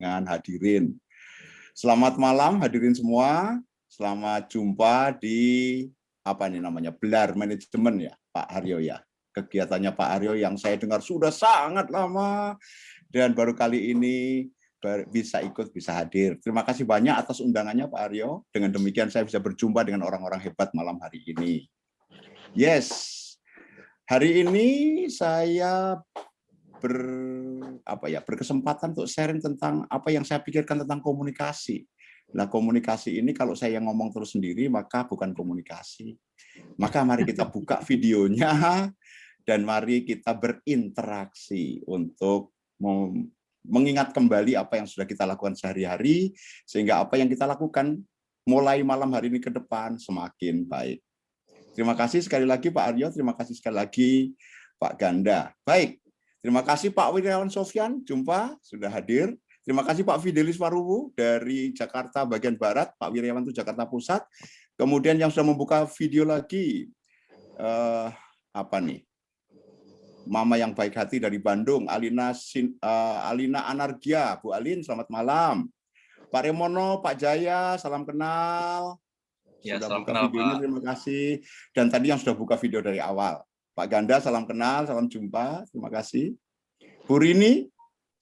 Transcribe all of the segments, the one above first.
dengan hadirin. Selamat malam hadirin semua. Selamat jumpa di apa ini namanya Belar Manajemen ya, Pak Haryo ya. Kegiatannya Pak Haryo yang saya dengar sudah sangat lama dan baru kali ini bisa ikut, bisa hadir. Terima kasih banyak atas undangannya Pak Haryo. Dengan demikian saya bisa berjumpa dengan orang-orang hebat malam hari ini. Yes, hari ini saya berkesempatan untuk sharing tentang apa yang saya pikirkan tentang komunikasi. Nah, komunikasi ini kalau saya ngomong terus sendiri, maka bukan komunikasi. Maka mari kita buka videonya, dan mari kita berinteraksi untuk mengingat kembali apa yang sudah kita lakukan sehari-hari, sehingga apa yang kita lakukan mulai malam hari ini ke depan semakin baik. Terima kasih sekali lagi Pak Aryo, terima kasih sekali lagi Pak Ganda. Baik, terima kasih Pak Wirawan Sofyan, jumpa, sudah hadir. Terima kasih Pak Fidelis Waruwu dari Jakarta bagian Barat, Pak Wirawan itu Jakarta Pusat. Kemudian yang sudah membuka video lagi, Mama yang baik hati dari Bandung, Alina Anargia, Bu Alin, selamat malam. Pak Remono, Pak Jaya, salam kenal. Ya, sudah salam buka kenal, videonya, Pak. terima kasih. Dan tadi yang sudah buka video dari awal. Pak Ganda, salam kenal, salam jumpa, terima kasih. Bu Rini,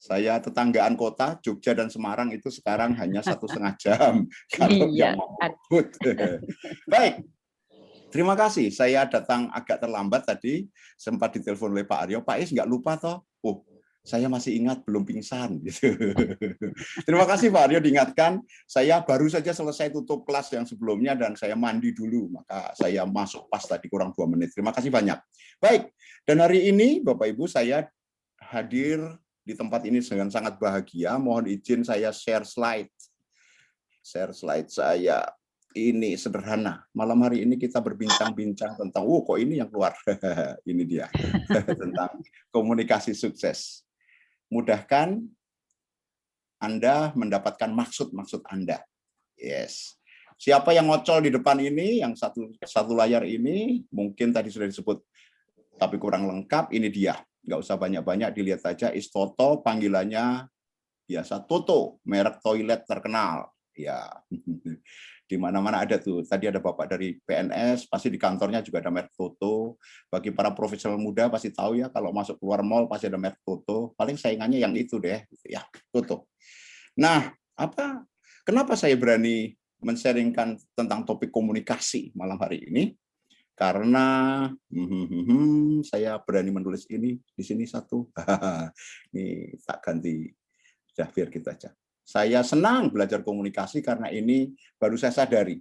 saya tetanggaan kota, Jogja dan Semarang itu sekarang hanya 1,5 jam. Kalau yang mau ikut. Baik, terima kasih. Saya datang agak terlambat tadi, sempat ditelepon oleh Pak Aryo. Pak Is nggak lupa toh? Oh, saya masih ingat belum pingsan. Gitu. Terima kasih Pak Aryo diingatkan. Saya baru saja selesai tutup kelas yang sebelumnya dan saya mandi dulu. Maka saya masuk pas tadi kurang 2 menit. Terima kasih banyak. Baik, dan hari ini Bapak Ibu saya hadir di tempat ini dengan sangat bahagia. Mohon izin saya share slide. Share slide saya. Ini sederhana. Malam hari ini kita berbincang-bincang tentang, kok ini yang keluar. Ini dia. Tentang komunikasi sukses. Mudahkan Anda mendapatkan maksud-maksud Anda. Yes. Siapa yang ngocol di depan ini, yang satu layar ini, mungkin tadi sudah disebut, tapi kurang lengkap, ini dia. Nggak usah banyak-banyak, dilihat saja, Istoto, panggilannya biasa Toto, merek toilet terkenal. Ya, di mana-mana ada tuh. Tadi ada Bapak dari PNS, pasti di kantornya juga ada merek Toto. Bagi para profesional muda pasti tahu ya, kalau masuk keluar mall pasti ada merek Toto. Paling saingannya yang itu deh, ya, Toto. Nah, kenapa saya berani men-sharingkan tentang topik komunikasi malam hari ini? Karena saya berani menulis ini di sini satu. Ini tak ganti, sudah biar gitu aja. Saya senang belajar komunikasi karena ini baru saya sadari.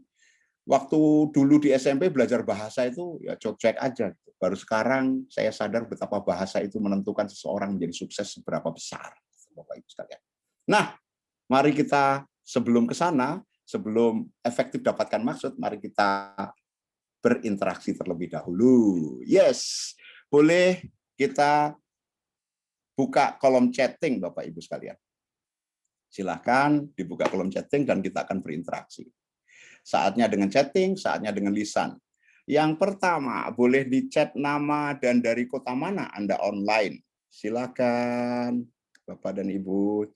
Waktu dulu di SMP belajar bahasa itu ya cocek aja. Baru sekarang saya sadar betapa bahasa itu menentukan seseorang menjadi sukses seberapa besar, Bapak Ibu sekalian. Nah, mari kita sebelum ke sana, sebelum efektif dapatkan maksud, mari kita berinteraksi terlebih dahulu. Yes, boleh kita buka kolom chatting Bapak Ibu sekalian. Silahkan dibuka kolom chatting dan kita akan berinteraksi. Saatnya dengan chatting, saatnya dengan lisan. Yang pertama, boleh di chat nama dan dari kota mana Anda online. Silakan Bapak dan Ibu.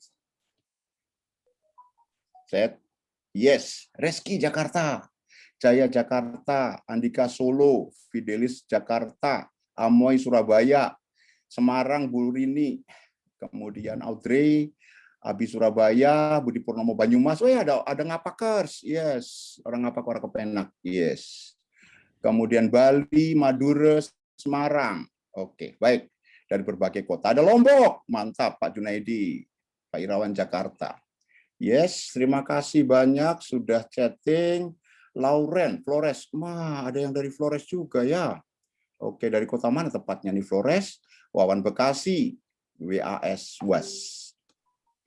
Chat. Yes, Reski Jakarta. Jaya Jakarta, Andika Solo, Fidelis Jakarta, Amoy Surabaya, Semarang Bu Rini, kemudian Audrey, Abi Surabaya, Budi Purnomo Banyumas. Oh ya, ada Ngapakers, yes, orang Ngapak orang Kepenak, yes. Kemudian Bali, Madura, Semarang. Oke, baik. Dari berbagai kota. Ada Lombok, mantap Pak Junaidi, Pak Irawan Jakarta. Yes, terima kasih banyak sudah chatting. Lauren, Flores, ada yang dari Flores juga ya. Oke, dari kota mana tepatnya nih Flores? Wawan Bekasi, WAS Was.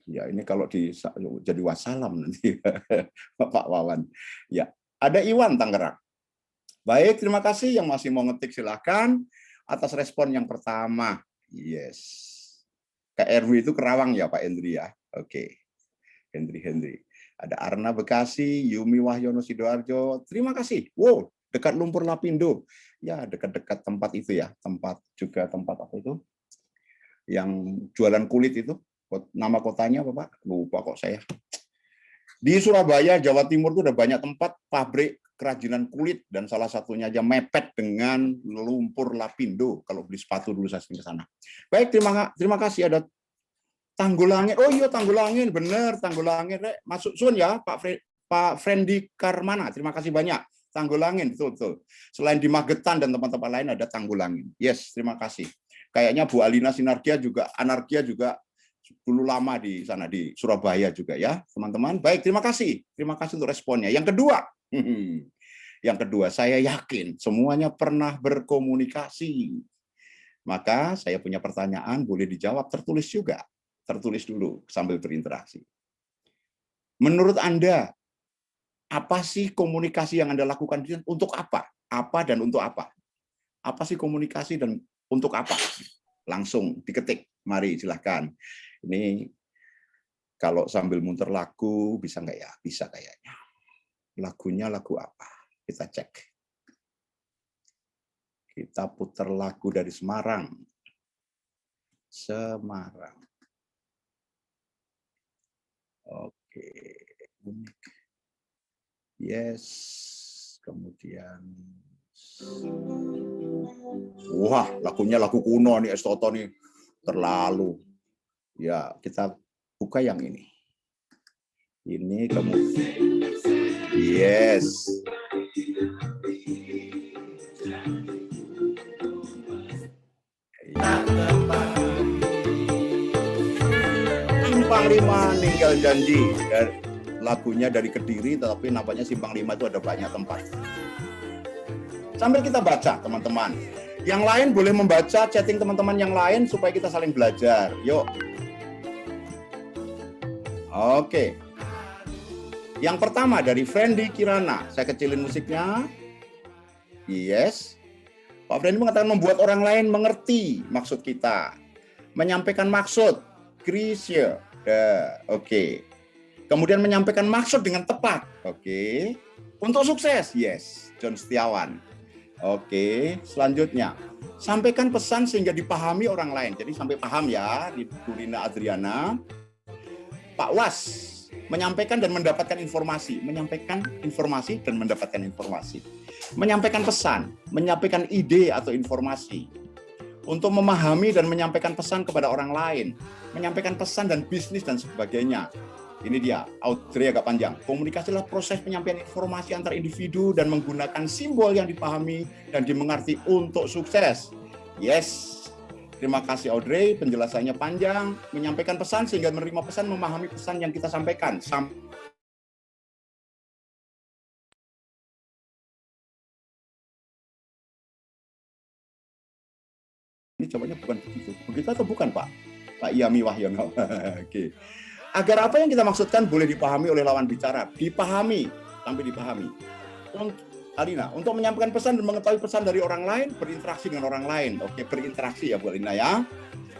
Ya, ini kalau jadi wassalam nanti Pak Wawan. Ya, ada Iwan Tangerang. Baik, terima kasih yang masih mau ngetik silahkan atas respon yang pertama. Yes. KRW itu Kerawang ya Pak Hendri ya. Oke. Hendri. Ada Arna Bekasi, Yumi Wahyono Sidoarjo. Terima kasih. Wow, dekat Lumpur Lapindo. Ya, dekat-dekat tempat itu ya. Tempat apa itu? Yang jualan kulit itu. Nama kotanya apa, Pak? Lupa kok saya. Di Surabaya, Jawa Timur itu ada banyak tempat pabrik kerajinan kulit, dan salah satunya aja mepet dengan lumpur lapindo. Kalau beli sepatu dulu saya sering ke sana. Baik, terima kasih. Ada Tanggulangin. Oh iya, Tanggulangin, bener, Tanggulangin. Masuk sun ya, Pak Frendi Karmana. Terima kasih banyak. Tanggulangin, betul. Selain di Magetan dan tempat-tempat lain ada Tanggulangin. Yes, terima kasih. Kayaknya Bu Alina Anarkia juga dulu lama di sana di Surabaya juga ya, teman-teman. Baik, terima kasih untuk responnya. Yang kedua, saya yakin semuanya pernah berkomunikasi. Maka saya punya pertanyaan, boleh dijawab tertulis juga. Tertulis dulu sambil berinteraksi. Menurut Anda, apa sih komunikasi yang Anda lakukan? Untuk apa? Apa dan untuk apa? Apa sih komunikasi dan untuk apa? Langsung diketik. Mari, silahkan. Ini kalau sambil muter lagu, bisa nggak ya? Bisa kayaknya. Lagunya lagu apa? Kita cek. Kita putar lagu dari Semarang. Oke. Yes. Kemudian. Wah, lagunya lagu kuno nih, Estoto nih. Terlalu. Ya, kita buka yang ini. Ini kemudian. Yes. Simpang 5 Ninggal Janji. Lagunya dari Kediri, tetapi nampaknya Simpang 5 itu ada banyak tempat. Sambil kita baca, teman-teman. Yang lain boleh membaca chatting teman-teman yang lain supaya kita saling belajar. Yuk. Oke. Yang pertama dari Frendi Kirana. Saya kecilin musiknya. Yes. Pak Frendi mengatakan membuat orang lain mengerti maksud kita. Menyampaikan maksud. Krisya. Oke. Kemudian menyampaikan maksud dengan tepat. Oke. Untuk sukses. Yes. John Setiawan. Oke. Selanjutnya. Sampaikan pesan sehingga dipahami orang lain. Jadi sampai paham ya. Di Rina Adriana. Pak Was. Menyampaikan dan mendapatkan informasi. Menyampaikan informasi dan mendapatkan informasi. Menyampaikan pesan. Menyampaikan ide atau informasi. Untuk memahami dan menyampaikan pesan kepada orang lain. Menyampaikan pesan dan bisnis dan sebagainya. Ini dia, Audrey agak panjang. Komunikasi adalah proses penyampaian informasi antar individu dan menggunakan simbol yang dipahami dan dimengerti untuk sukses. Yes. Terima kasih Audrey, penjelasannya panjang. Menyampaikan pesan sehingga menerima pesan, memahami pesan yang kita sampaikan. Ini jawabannya bukan begitu. Begitu atau bukan, Pak? Pak Yami Wahyono. Oke. Agar apa yang kita maksudkan boleh dipahami oleh lawan bicara. Dipahami, sampai dipahami. Alina, untuk menyampaikan pesan dan mengetahui pesan dari orang lain, berinteraksi dengan orang lain. Oke, berinteraksi ya Bu Alina ya.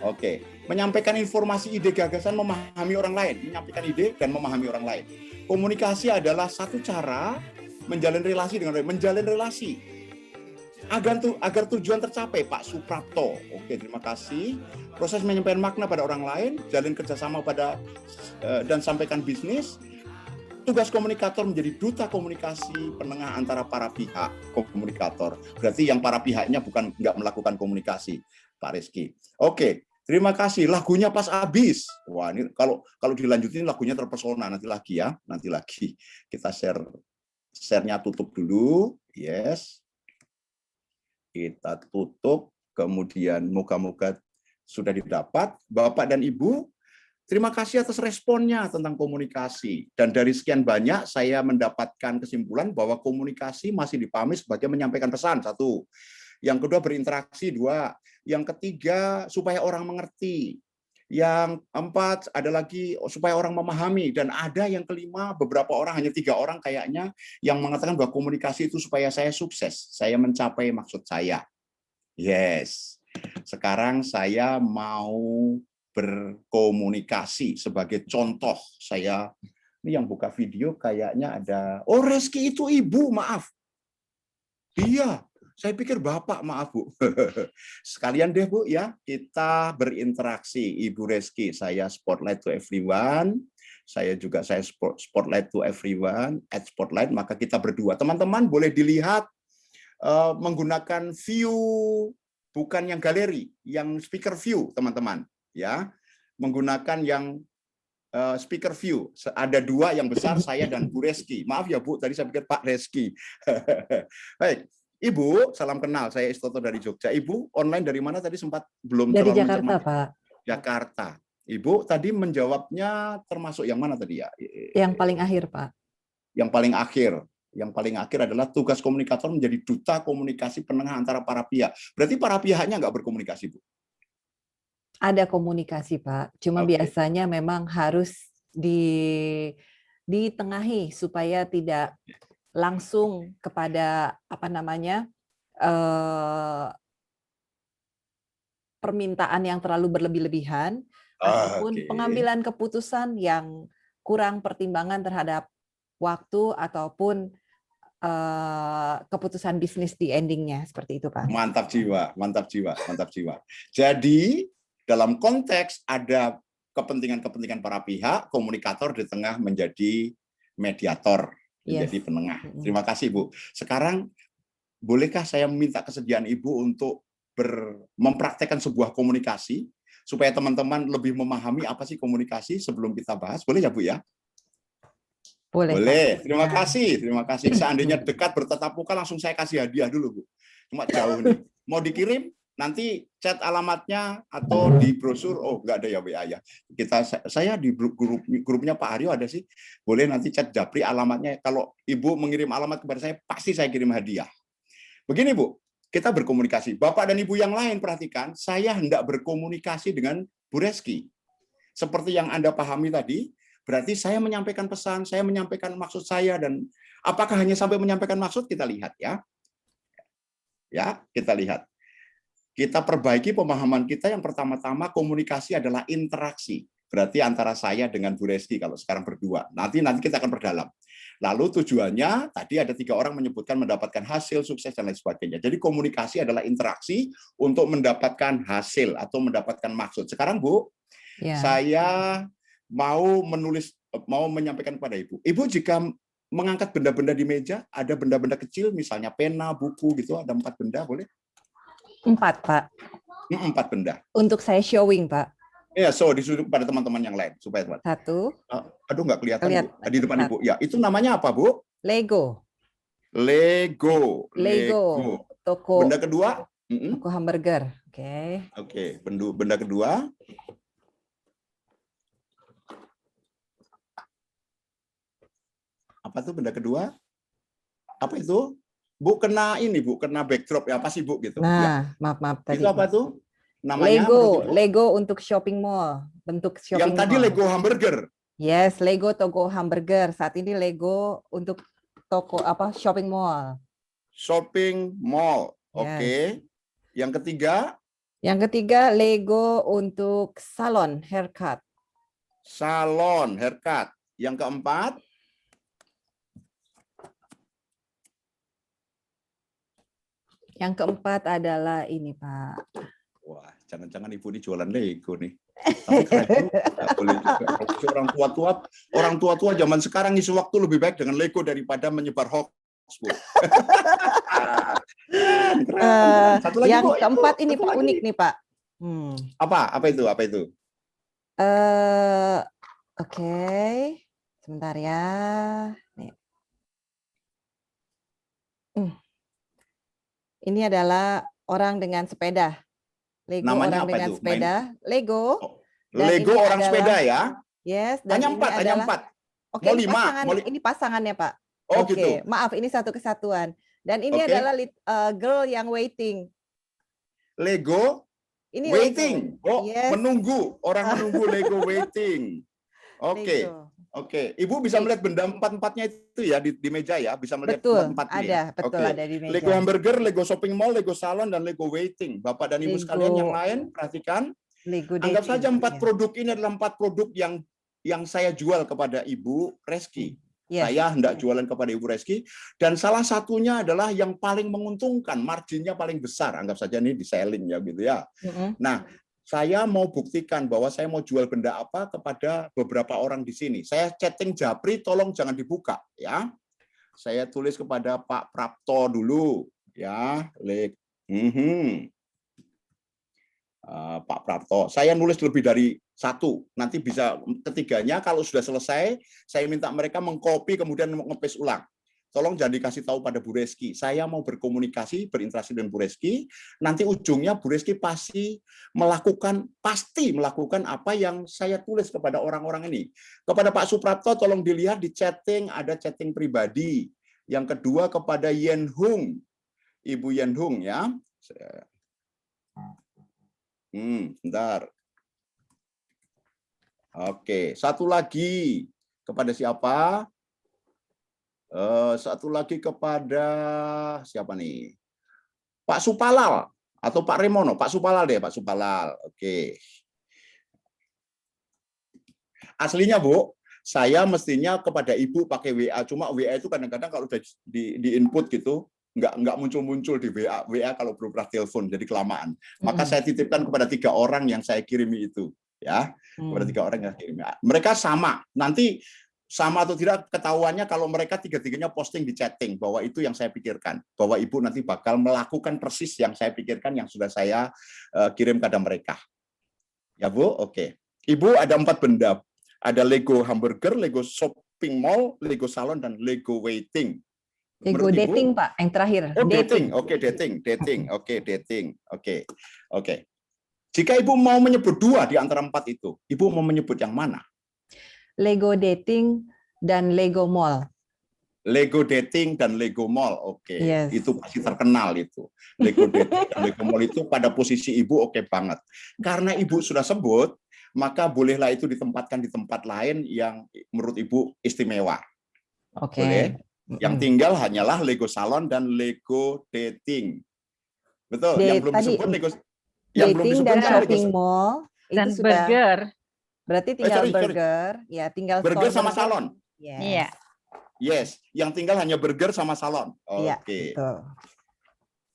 Oke, menyampaikan informasi, ide, gagasan, memahami orang lain. Menyampaikan ide dan memahami orang lain. Komunikasi adalah satu cara menjalin relasi dengan orang lain. Menjalin relasi. Agar tujuan tercapai, Pak Suprapto. Oke, terima kasih. Proses menyampaikan makna pada orang lain, jalin kerjasama dan sampaikan bisnis. Tugas komunikator menjadi duta komunikasi penengah antara para pihak komunikator. Berarti yang para pihaknya bukan nggak melakukan komunikasi, Pak Rizky. Oke, terima kasih. Lagunya pas habis. Wah, ini kalau dilanjutin lagunya terpesona nanti lagi ya. Nanti lagi kita share-nya tutup dulu. Yes. Kita tutup, kemudian moga-moga sudah didapat. Bapak dan Ibu, terima kasih atas responnya tentang komunikasi. Dan dari sekian banyak, saya mendapatkan kesimpulan bahwa komunikasi masih dipahami sebagai menyampaikan pesan, satu. Yang kedua, berinteraksi, dua. Yang ketiga, supaya orang mengerti. Yang empat, ada lagi supaya orang memahami. Dan ada yang kelima, beberapa orang, hanya 3 orang kayaknya, yang mengatakan bahwa komunikasi itu supaya saya sukses. Saya mencapai maksud saya. Yes. Sekarang saya mau berkomunikasi sebagai contoh. Saya, ini yang buka video kayaknya ada, oh Reski itu ibu, maaf. Iya. Saya pikir Bapak, maaf Bu. Sekalian deh Bu ya, kita berinteraksi. Ibu Reski, saya spotlight to everyone. Saya spotlight to everyone, at spotlight, maka kita berdua. Teman-teman boleh dilihat menggunakan view, bukan yang galeri, yang speaker view, teman-teman. Ya, menggunakan yang speaker view. Ada dua yang besar, saya dan Bu Reski. Maaf ya Bu, tadi saya pikir Pak Reski. Baik, Ibu, salam kenal. Saya Istoto dari Jogja. Ibu online dari mana tadi, sempat belum Dari terlalu Jakarta, mencermati. Pak. Jakarta. Ibu tadi menjawabnya termasuk yang mana tadi ya? Yang paling akhir, Pak. Yang paling akhir. Yang paling akhir adalah tugas komunikator menjadi duta komunikasi penengah antara para pihak. Berarti para pihaknya nggak berkomunikasi, Bu? Ada komunikasi, Pak. Cuma biasanya memang harus ditengahi supaya tidak langsung kepada permintaan yang terlalu berlebih-lebihan ataupun pengambilan keputusan yang kurang pertimbangan terhadap waktu ataupun keputusan bisnis di endingnya, seperti itu, Pak. Mantap jiwa, mantap jiwa, mantap jiwa. Jadi dalam konteks ada kepentingan-kepentingan para pihak, komunikator di tengah menjadi mediator, menjadi penengah. Terima kasih, Bu. Sekarang bolehkah saya meminta kesediaan Ibu untuk mempraktekkan sebuah komunikasi supaya teman-teman lebih memahami apa sih komunikasi sebelum kita bahas? Boleh ya, Bu ya? Boleh. Terima kasih, terima kasih. Seandainya dekat bertatap muka, langsung saya kasih hadiah dulu, Bu. Cuma jauh nih. Mau dikirim? Nanti chat alamatnya atau di brosur. Oh, nggak ada ya WA ya. Saya di grupnya Pak Aryo ada sih. Boleh nanti chat Japri alamatnya. Kalau Ibu mengirim alamat kepada saya, pasti saya kirim hadiah. Begini Bu, kita berkomunikasi. Bapak dan Ibu yang lain perhatikan, saya hendak berkomunikasi dengan Bu Reski. Seperti yang Anda pahami tadi, berarti saya menyampaikan pesan, saya menyampaikan maksud saya, dan apakah hanya sampai menyampaikan maksud, kita lihat ya. Ya, kita lihat. Kita perbaiki pemahaman kita. Yang pertama-tama, komunikasi adalah interaksi. Berarti antara saya dengan Bu Reski kalau sekarang berdua. Nanti kita akan perdalam. Lalu tujuannya, tadi ada 3 orang menyebutkan mendapatkan hasil, sukses, dan lain sebagainya. Jadi komunikasi adalah interaksi untuk mendapatkan hasil atau mendapatkan maksud. Sekarang Bu, saya mau menyampaikan kepada Ibu. Ibu jika mengangkat benda-benda di meja, ada benda-benda kecil, misalnya pena, buku, gitu, ada 4 benda, boleh? 4, Pak. 4 benda. Untuk saya showing, Pak. Ya, so disuruh pada teman-teman yang lain supaya teman. 1. Aduh, nggak kelihatan Bu. Di depan Ibu. Ya, itu namanya apa, Bu? Lego. Lego. Toko. Benda kedua? Toko hamburger. Oke. Benda kedua? Apa tuh benda kedua? Apa itu? Bu, kena ini, Bu, kena backdrop ya, apa sih, Bu, gitu. Nah, ya. Maaf tadi. Itu apa tuh? Namanya Lego untuk shopping mall, bentuk shopping yang tadi mall. Lego hamburger. Yes, Lego toko hamburger. Saat ini Lego untuk toko shopping mall. Shopping mall. Oke. Yang ketiga? Yang ketiga Lego untuk salon haircut. Salon haircut. Yang keempat? Yang keempat adalah ini, Pak. Wah, jangan-jangan Ibu ini jualan Lego nih. Tapi keren juga, nggak boleh juga. Orang tua-tua zaman sekarang ngisi waktu lebih baik dengan Lego daripada menyebar hoax, Bu. Satu lagi, yang keempat ini Pak, unik nih, Pak. Apa itu? Oke. Sebentar ya. Nih. Ini adalah orang dengan sepeda. Lego. Namanya orang apa dengan itu? sepeda. Lego. Lego orang sepeda ya? Yes. Dan hanya 4. Oke, ini pasangannya, Pak. Oh, Oke, gitu. Maaf, ini satu kesatuan. Dan ini adalah girl yang waiting. Lego ini waiting. Lego. Oh, menunggu. Orang menunggu Lego waiting. Oke. Oke, Ibu bisa melihat benda 4-4-nya itu ya di meja ya, bisa melihat 4-4-nya. Betul, ada di meja. Lego hamburger, Lego shopping mall, Lego salon, dan Lego waiting. Bapak dan Ibu sekalian yang lain, perhatikan. Lego anggap saja 4 produk ini adalah 4 produk yang saya jual kepada Ibu Reski. Yes. Saya hendak jualan kepada Ibu Reski, dan salah satunya adalah yang paling menguntungkan, marginnya paling besar. Anggap saja ini di selling ya gitu ya. Nah, saya mau buktikan bahwa saya mau jual benda apa kepada beberapa orang di sini. Saya chatting Japri, tolong jangan dibuka ya. Saya tulis kepada Pak Prapto dulu ya. Pak Prapto. Saya nulis lebih dari satu. Nanti bisa ketiganya kalau sudah selesai, saya minta mereka mengcopy kemudian nge-paste ulang. Tolong jangan dikasih tahu pada Bu Reski. Saya mau berkomunikasi, berinteraksi dengan Bu Reski. Nanti ujungnya Bu Reski pasti melakukan apa yang saya tulis kepada orang-orang ini. Kepada Pak Suprapto, tolong dilihat di chatting, ada chatting pribadi. Yang kedua kepada Yen Hung, Ibu Yen Hung ya. Bentar. Oke, satu lagi kepada siapa? Satu lagi kepada siapa nih? Pak Supalal atau Pak Remono? Pak Supalal deh, Pak Supalal. Oke. Aslinya Bu, saya mestinya kepada Ibu pakai WA. Cuma WA itu kadang-kadang kalau udah di input gitu, nggak muncul-muncul di WA kalau berupa telepon, jadi kelamaan. Maka saya titipkan kepada 3 orang yang saya kirimi itu, ya, kepada 3 orang yang saya kirimi. Mereka sama, nanti sama atau tidak ketahuannya kalau mereka tiga-tiganya posting di chatting bahwa itu yang saya pikirkan, bahwa Ibu nanti bakal melakukan persis yang saya pikirkan, yang sudah saya kirim kepada mereka. Ya Bu, oke. Ibu ada 4 benda, ada Lego hamburger, Lego shopping mall, Lego salon, dan Lego waiting. Lego dating, Pak, yang terakhir. Oh, dating. Oke, dating. Oke. Jika Ibu mau menyebut 2 di antara 4 itu, Ibu mau menyebut yang mana? Lego dating dan Lego mall. Lego dating dan Lego mall. Oke. Yes. Itu pasti terkenal itu. Lego dating dan Lego mall itu pada posisi Ibu oke banget. Karena Ibu sudah sebut, maka bolehlah itu ditempatkan di tempat lain yang menurut Ibu istimewa. Oke. Boleh? Yang tinggal hanyalah Lego salon dan Lego dating. Betul. Yang belum disebut Lego yang belum disebut dan kan shopping Lego mall dan itu sudah burger. Berarti tinggal burger, ya tinggal burger sama salon. Iya. Yes, yang tinggal hanya burger sama salon. Oke. Betul.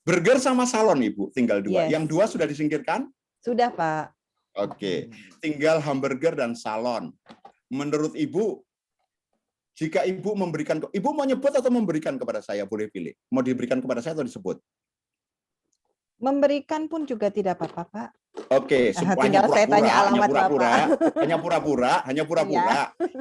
Burger sama salon Ibu, tinggal 2. Yes. Yang 2 sudah disingkirkan? Sudah, Pak. Oke. Tinggal hamburger dan salon. Menurut Ibu, jika Ibu memberikan, Ibu mau nyebut atau memberikan kepada saya, boleh pilih. Mau diberikan kepada saya atau disebut? Memberikan pun juga tidak apa-apa, Pak. Oke, tinggal saya tanya alamat Bapak. Hanya pura-pura.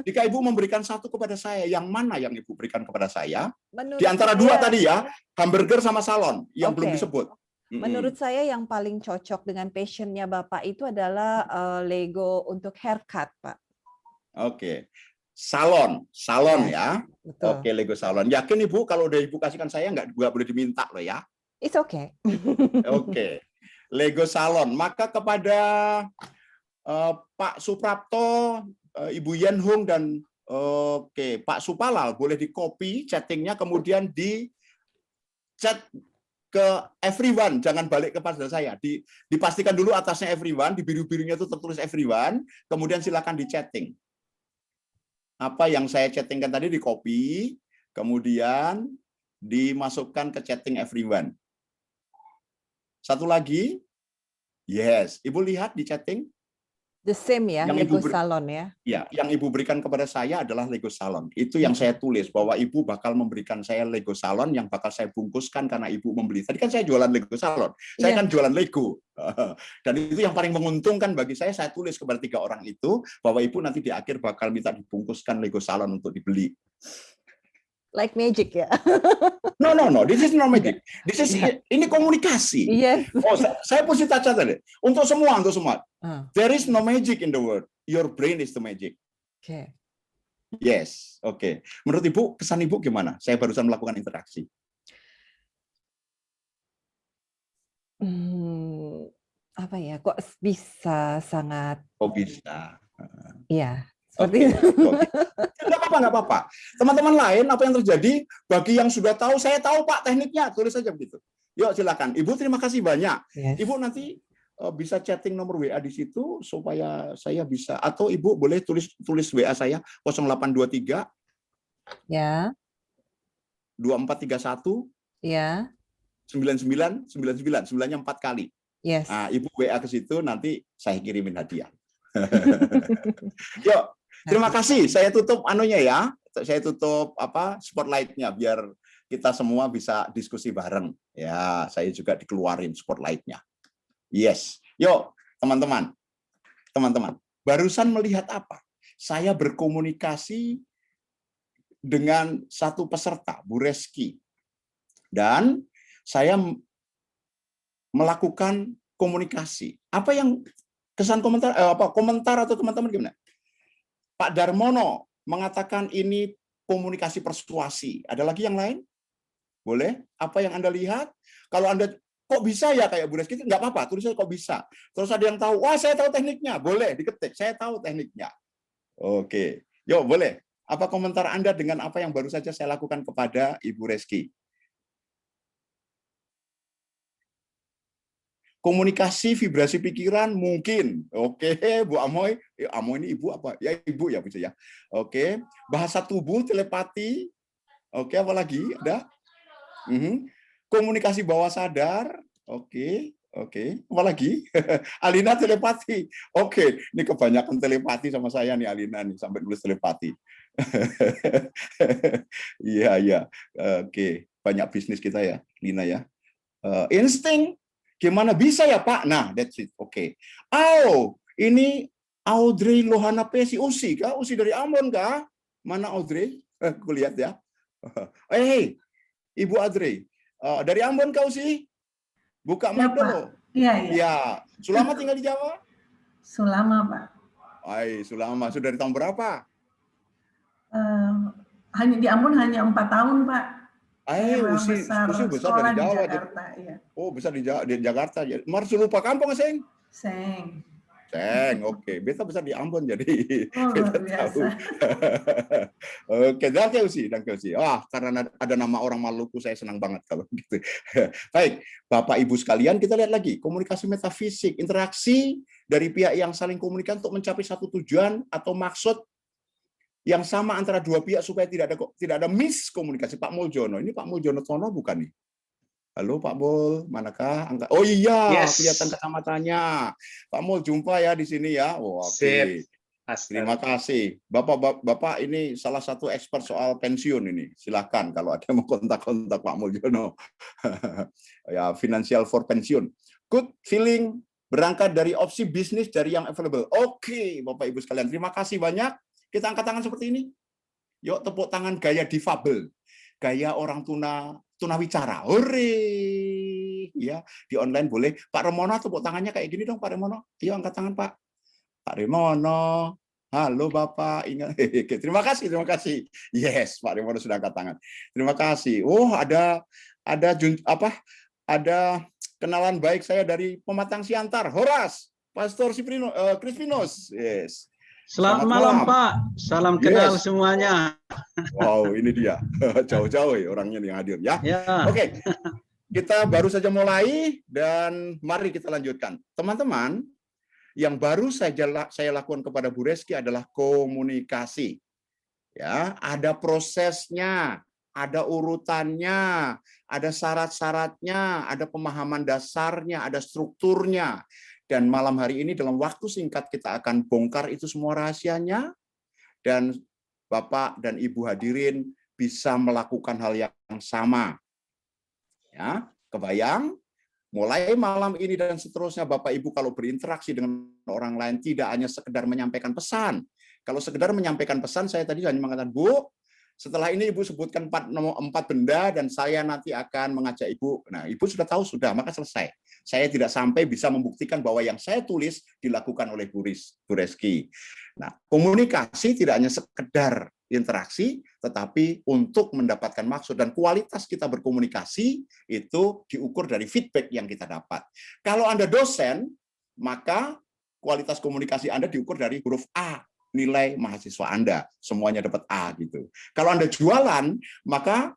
Jika Ibu memberikan 1 kepada saya, yang mana yang Ibu berikan kepada saya? Di antara 2 tadi ya, hamburger sama salon, yang belum disebut. Menurut saya yang paling cocok dengan passionnya Bapak itu adalah Lego untuk haircut, Pak. Oke. Salon ya. Betul. Oke, Lego salon. Yakin Ibu kalau udah Ibu kasihkan saya nggak boleh diminta loh ya? It's okay. Oke. Lego salon. Maka kepada Pak Suprapto, Ibu Yen Hung, dan Pak Supalal boleh di-copy chattingnya, kemudian di chat ke everyone, jangan balik kepada saya. Dipastikan dulu atasnya everyone, di biru-birunya itu tertulis everyone, kemudian silakan di chatting. Apa yang saya chattingkan tadi di-copy, kemudian dimasukkan ke chatting everyone. Satu lagi, yes, Ibu lihat di chatting. The same ya, yang Lego salon ya. Ya, yang Ibu berikan kepada saya adalah Lego salon. Itu yang saya tulis, bahwa Ibu bakal memberikan saya Lego salon yang bakal saya bungkuskan karena Ibu membeli. Tadi kan saya jualan Lego salon, saya kan jualan Lego. Dan itu yang paling menguntungkan bagi saya tulis kepada 3 orang itu, bahwa Ibu nanti di akhir bakal minta dibungkuskan Lego salon untuk dibeli. Like magic ya. No, this is not magic. Ini komunikasi. Yes. Oh, saya posisi cacat tadi. Untuk semua. There is no magic in the world. Your brain is the magic. Oke. Yes, oke. Menurut Ibu, kesan Ibu gimana? Saya barusan melakukan interaksi. Apa ya? Kok bisa sangat? Kok bisa? Iya. Seperti itu. Nggak apa-apa. Teman-teman lain, apa yang terjadi? Bagi yang sudah tahu, saya tahu Pak tekniknya, tulis saja begitu. Yuk silakan. Ibu terima kasih banyak. Yes. Ibu nanti bisa chatting nomor WA di situ supaya saya bisa, atau Ibu boleh tulis WA saya 0823 Ya, 2431 ya, 9999, 9-nya 4 kali. yes. Nah, Ibu WA ke situ, nanti saya kirimin hadiah. Yuk, terima kasih. Saya tutup anunya ya. Saya tutup spotlight-nya biar kita semua bisa diskusi bareng. Ya, saya juga dikeluarin spotlight-nya. Yes. Yuk, teman-teman. Teman-teman, barusan melihat apa? Saya berkomunikasi dengan satu peserta, Bu Reski. Dan saya melakukan komunikasi. Apa yang kesan komentar komentar atau teman-teman gimana? Pak Darmono mengatakan ini komunikasi persuasi. Ada lagi yang lain? Boleh? Apa yang Anda lihat? Kalau Anda kok bisa ya kayak Bu Reski, nggak apa-apa, tulisnya kok bisa. Terus ada yang tahu, wah saya tahu tekniknya. Boleh diketik, saya tahu tekniknya. Oke, yuk boleh. Apa komentar Anda dengan apa yang baru saja saya lakukan kepada Ibu Reski? Komunikasi, vibrasi pikiran mungkin. Oke, Bu Amoy. Amoy ini ibu apa? Ya ibu ya bisa ya. Oke, bahasa tubuh, telepati. Oke, apa lagi? Ada? Komunikasi bawah sadar. Oke, oke. Apa lagi? Alina telepati. Oke, ini kebanyakan telepati sama saya nih Alina nih sampai nulis telepati. Iya, iya. Oke, banyak bisnis kita ya, Lina ya. Insting. Gimana bisa ya Pak? Nah, that's it. Oke. Oh, ini Audrey Lohana Pesi. Usi kah? Usi dari Ambon kah? Mana Audrey? Aku lihat ya. Hey, Ibu Audrey. Dari Ambon kau sih? Buka Ya, mic Pak. dulu. Iya, iya. Ya. Sulama tinggal di Jawa? Sulama, Pak. Ay, Sulama. Sudah dari tahun berapa? Hanya di Ambon hanya 4 tahun, Pak. Saya memang Usi besar sekolah dari di Jawa. Jakarta. Iya. Oh, besar di Jakarta. Marsu lupa kampung, Seng? Seng. Ceng, oke. Beta besar di Ambon jadi Oh, beta luar biasa. tahu. Oke, dan Keusi. Wah, karena ada nama orang Maluku saya senang banget kalau gitu. Baik, Bapak Ibu sekalian, kita lihat lagi komunikasi metafisik, interaksi dari pihak yang saling komunikasi untuk mencapai satu tujuan atau maksud yang sama antara dua pihak supaya tidak ada miskomunikasi. Pak Muljono, ini Pak Muljono Tono bukan nih? Halo Pak Mul, manakah angka? Oh iya, Yes. kelihatan kacamatanya. Pak Mul, jumpa ya di sini ya. Oh, oke. Terima kasih. Bapak ini salah satu expert soal pensiun ini. Silakan kalau ada mau kontak-kontak Pak Muljono. Ya, financial for pensiun. Good feeling berangkat dari opsi bisnis dari yang available. Oke, Bapak Ibu sekalian, terima kasih banyak. Kita angkat tangan seperti ini. Yuk, tepuk tangan gaya difabel. Gaya orang tunawicara. Hore. Ya, di online boleh. Pak Remono tepuk tangannya kayak gini dong, Pak Remono. Yuk angkat tangan, Pak. Pak Remono. Halo Bapak. Ingat. Terima kasih. Yes, Pak Remono sudah angkat tangan. Terima kasih. Oh, ada kenalan baik saya dari Pematang Siantar, Horas, Pastor Crispinus. Yes. Selamat malam, Pak. Salam kenal semuanya. Wow, ini dia. Jauh-jauh ya orangnya yang hadir ya. Ya. Oke. Kita baru saja mulai dan mari kita lanjutkan. Teman-teman, yang baru saya lakukan kepada Bu Reski adalah komunikasi. Ya, ada prosesnya, ada urutannya, ada syarat-syaratnya, ada pemahaman dasarnya, ada strukturnya. Dan malam hari ini dalam waktu singkat kita akan bongkar itu semua rahasianya, dan Bapak dan Ibu hadirin bisa melakukan hal yang sama. Ya, kebayang? Mulai malam ini dan seterusnya Bapak Ibu kalau berinteraksi dengan orang lain tidak hanya sekedar menyampaikan pesan. Kalau sekedar menyampaikan pesan, saya tadi hanya mengatakan, Bu, setelah ini Ibu sebutkan 4 benda dan saya nanti akan mengajak Ibu. Nah, Ibu sudah tahu sudah, maka selesai. Saya tidak sampai bisa membuktikan bahwa yang saya tulis dilakukan oleh Bu Reski. Nah, komunikasi tidak hanya sekedar interaksi, tetapi untuk mendapatkan maksud dan kualitas kita berkomunikasi itu diukur dari feedback yang kita dapat. Kalau Anda dosen, maka kualitas komunikasi Anda diukur dari huruf A, nilai mahasiswa Anda, semuanya dapat A gitu. Kalau Anda jualan, maka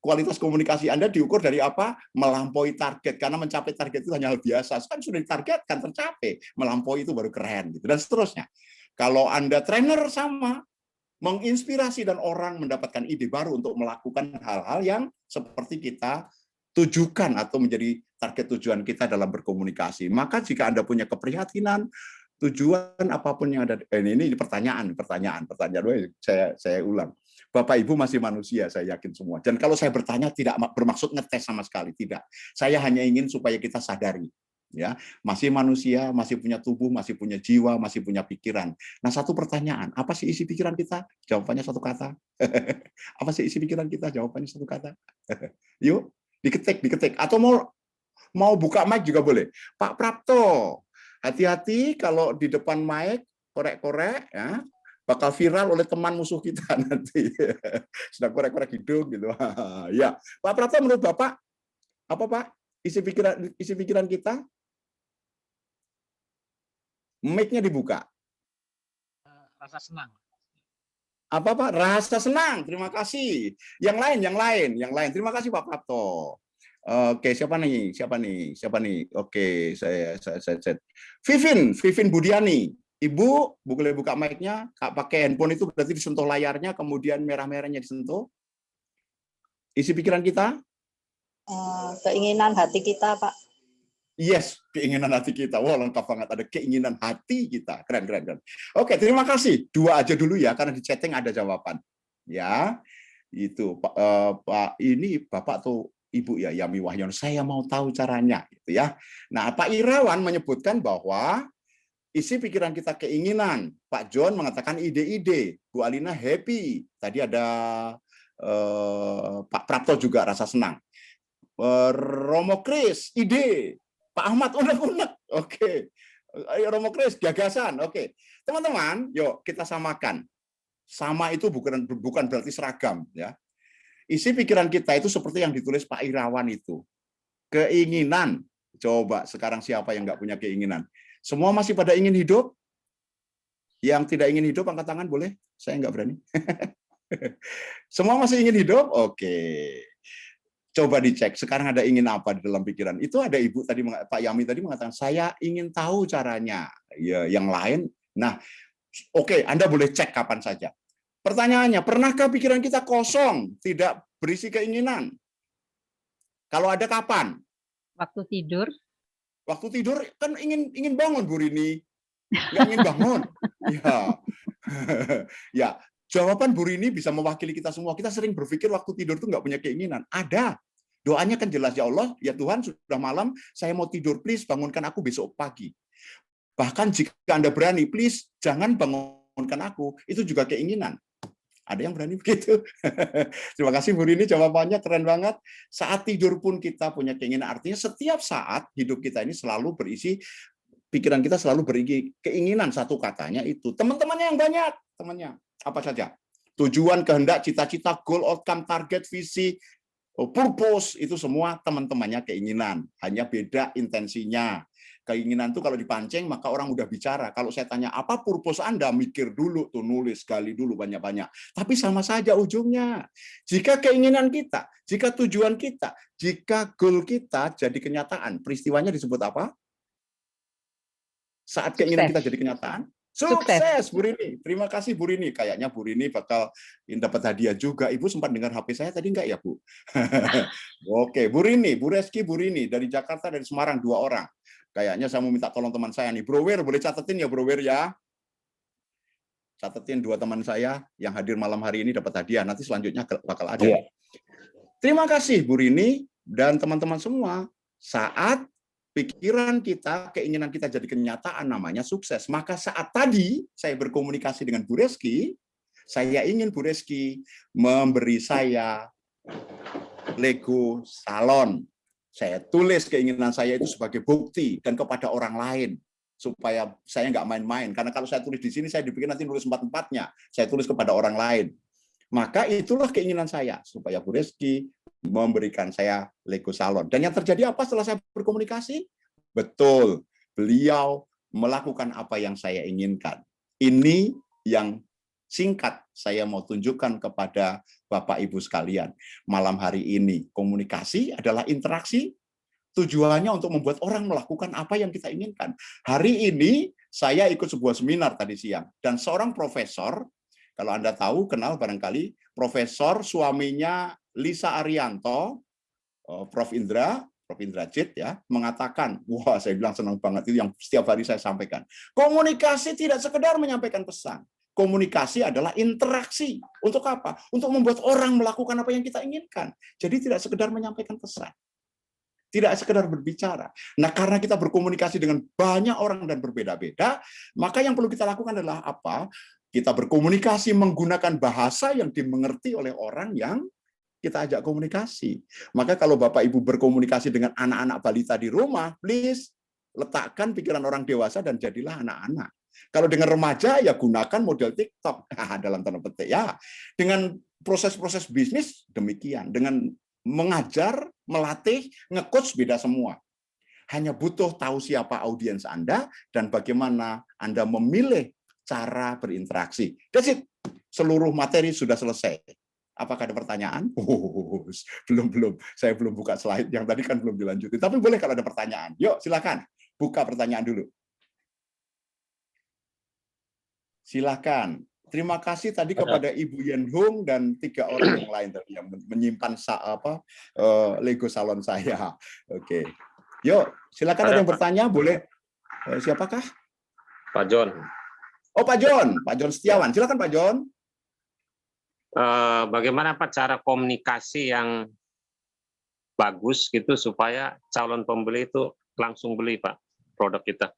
kualitas komunikasi Anda diukur dari apa? Melampaui target, karena mencapai target itu hanya hal biasa. Kan sudah ditargetkan, tercapai. Melampaui itu baru keren gitu dan seterusnya. Kalau Anda trainer sama, menginspirasi dan orang mendapatkan ide baru untuk melakukan hal-hal yang seperti kita tujukan atau menjadi target tujuan kita dalam berkomunikasi. Maka jika Anda punya keprihatinan, tujuan apapun yang ada, ini pertanyaan. Saya ulang. Bapak Ibu masih manusia, saya yakin semua. Dan kalau saya bertanya tidak bermaksud ngetes sama sekali, tidak. Saya hanya ingin supaya kita sadari, ya, masih manusia, masih punya tubuh, masih punya jiwa, masih punya pikiran. Nah, satu pertanyaan, apa sih isi pikiran kita? Jawabannya satu kata. Apa sih isi pikiran kita? Jawabannya satu kata. Yuk, diketik. Atau mau buka mic juga boleh. Pak Prapto, hati-hati kalau di depan mic korek-korek, ya, bakal viral oleh teman musuh kita nanti. Sedang korek-korek hidung gitu. Ya, Pak Prapto, menurut Bapak apa, Pak? Isi pikiran kita? Mic-nya dibuka. Rasa senang. Apa, Pak? Rasa senang. Terima kasih. Yang lain. Terima kasih, Pak Prapto. Oke, siapa nih? Oke, saya. Vivin Budiani. Ibu, boleh buka mic-nya. Kak, pakai handphone itu berarti disentuh layarnya, kemudian merah-merahnya disentuh. Isi pikiran kita? Keinginan hati kita, Pak. Yes, keinginan hati kita. Wah, lengkap banget. Ada keinginan hati kita. Keren. Oke, terima kasih. 2 aja dulu ya, karena di chatting ada jawaban. Ya, itu Pak, ini Bapak atau Ibu ya, Yami Wahyon. Saya mau tahu caranya, gitu ya. Nah, Pak Irawan menyebutkan bahwa isi pikiran kita keinginan. Pak John mengatakan ide-ide. Bu Alina happy. Tadi ada Pak Prapto juga rasa senang. Romo Kris, ide. Pak Ahmad, unek-unek. Oke. Romo Kris, gagasan. Oke. Teman-teman, yuk kita samakan. Sama itu bukan berarti seragam, ya. Isi pikiran kita itu seperti yang ditulis Pak Irawan itu. Keinginan. Coba sekarang siapa yang nggak punya keinginan? Semua masih pada ingin hidup? Yang tidak ingin hidup, angkat tangan boleh? Saya nggak berani. Semua masih ingin hidup? Oke. Coba dicek, sekarang ada ingin apa di dalam pikiran. Itu ada Ibu tadi, Pak Yami tadi mengatakan, saya ingin tahu caranya. Ya, yang lain, nah, oke, Anda boleh cek kapan saja. Pertanyaannya, pernahkah pikiran kita kosong, tidak berisi keinginan? Kalau ada, kapan? Waktu tidur. Waktu tidur kan ingin bangun, Bu Rini. Nggak ingin bangun. Ya. Ya, jawaban Bu Rini bisa mewakili kita semua. Kita sering berpikir waktu tidur itu nggak punya keinginan. Ada. Doanya kan jelas, ya Allah, ya Tuhan, sudah malam, saya mau tidur, please bangunkan aku besok pagi. Bahkan jika Anda berani, please jangan bangunkan aku. Itu juga keinginan. Ada yang berani begitu? Terima kasih Bu Rini, jawabannya keren banget. Saat tidur pun kita punya keinginan. Artinya setiap saat hidup kita ini selalu berisi, pikiran kita selalu berisi keinginan. Satu katanya itu. Teman-temannya yang banyak. Temannya apa saja? Tujuan, kehendak, cita-cita, goal, outcome, target, visi, purpose, itu semua teman-temannya keinginan. Hanya beda intensinya. Keinginan itu kalau dipancing, maka orang udah bicara. Kalau saya tanya, apa purpose Anda? Mikir dulu, tuh nulis, gali dulu banyak-banyak. Tapi sama saja ujungnya. Jika keinginan kita, jika tujuan kita, jika goal kita jadi kenyataan, peristiwanya disebut apa? Saat keinginan kita jadi kenyataan, sukses, Bu Rini. Terima kasih, Bu Rini. Kayaknya Bu Rini bakal dapat hadiah juga. Ibu sempat dengar HP saya tadi enggak ya, Bu? Oke, Bu Rini, Bu Reski, Bu Rini. Dari Jakarta, dari Semarang, 2 orang. Kayaknya saya mau minta tolong teman saya nih. Bro Wir, boleh catetin ya, Bro Wir ya? Catetin 2 teman saya yang hadir malam hari ini dapat hadiah. Nanti selanjutnya bakal ada. Yeah. Terima kasih, Bu Rini dan teman-teman semua. Saat pikiran kita, keinginan kita jadi kenyataan, namanya sukses. Maka saat tadi saya berkomunikasi dengan Bu Reski, saya ingin Bu Reski memberi saya Lego salon. Saya tulis keinginan saya itu sebagai bukti dan kepada orang lain. Supaya saya nggak main-main. Karena kalau saya tulis di sini, saya dipikir nanti nulis 4-4-nya. Saya tulis kepada orang lain. Maka itulah keinginan saya. Supaya Bu Reski memberikan saya Lego salon. Dan yang terjadi apa setelah saya berkomunikasi? Betul, beliau melakukan apa yang saya inginkan. Ini yang singkat saya mau tunjukkan kepada Bapak Ibu sekalian. Malam hari ini, komunikasi adalah interaksi, tujuannya untuk membuat orang melakukan apa yang kita inginkan. Hari ini saya ikut sebuah seminar tadi siang, dan seorang profesor Kalau Anda tahu, kenal barangkali Profesor suaminya Lisa Arianto, Prof. Indrajit ya, mengatakan, wah saya bilang senang banget, itu yang setiap hari saya sampaikan. Komunikasi tidak sekedar menyampaikan pesan. Komunikasi adalah interaksi. Untuk apa? Untuk membuat orang melakukan apa yang kita inginkan. Jadi tidak sekedar menyampaikan pesan. Tidak sekedar berbicara. Nah, karena kita berkomunikasi dengan banyak orang dan berbeda-beda, maka yang perlu kita lakukan adalah apa? Kita berkomunikasi menggunakan bahasa yang dimengerti oleh orang yang kita ajak komunikasi. Maka kalau Bapak Ibu berkomunikasi dengan anak-anak balita di rumah, please letakkan pikiran orang dewasa dan jadilah anak-anak. Kalau dengan remaja, ya gunakan model TikTok dalam tanda petik ya. Dengan proses-proses bisnis demikian. Dengan mengajar, melatih, nge-coach beda semua. Hanya butuh tahu siapa audiens Anda dan bagaimana Anda memilih cara berinteraksi. That's it. Seluruh materi sudah selesai. Apakah ada pertanyaan? Belum. Saya belum buka slide. Yang tadi kan belum dilanjutin. Tapi boleh kalau ada pertanyaan. Yuk, silakan. Buka pertanyaan dulu. Silakan. Terima kasih tadi kepada Ibu Yen Hung dan 3 orang yang lain tadi yang menyimpan Lego salon saya. Oke. Yuk, silakan ada yang bertanya. Boleh. Siapakah? Pak John. Oh, Pak John Setiawan. Silakan Pak John. Bagaimana Pak cara komunikasi yang bagus gitu supaya calon pembeli itu langsung beli Pak produk kita?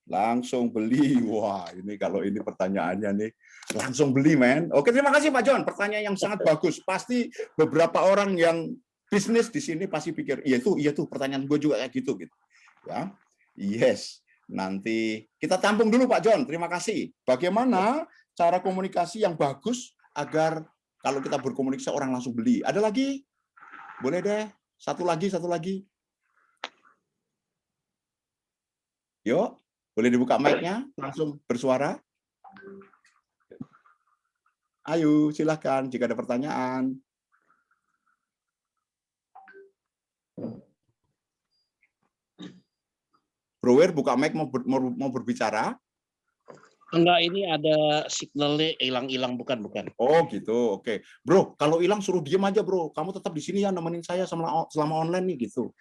Langsung beli. Wah, ini kalau ini pertanyaannya nih, langsung beli, men. Oke, terima kasih Pak John. Pertanyaan yang sangat bagus. Pasti beberapa orang yang bisnis di sini pasti pikir, iya tuh, pertanyaan gue juga kayak gitu. Ya, yes. Nanti kita tampung dulu Pak John. Terima kasih. Bagaimana cara komunikasi yang bagus agar kalau kita berkomunikasi orang langsung beli? Ada lagi? Boleh deh. Satu lagi. Yuk. Boleh dibuka mic-nya, langsung bersuara. Ayo, silakan jika ada pertanyaan. Brower, buka mic mau berbicara. Enggak, ini ada signalnya hilang-hilang, bukan. Oh gitu, oke. Bro, kalau hilang suruh diem aja bro. Kamu tetap di sini ya nemenin saya selama online nih gitu.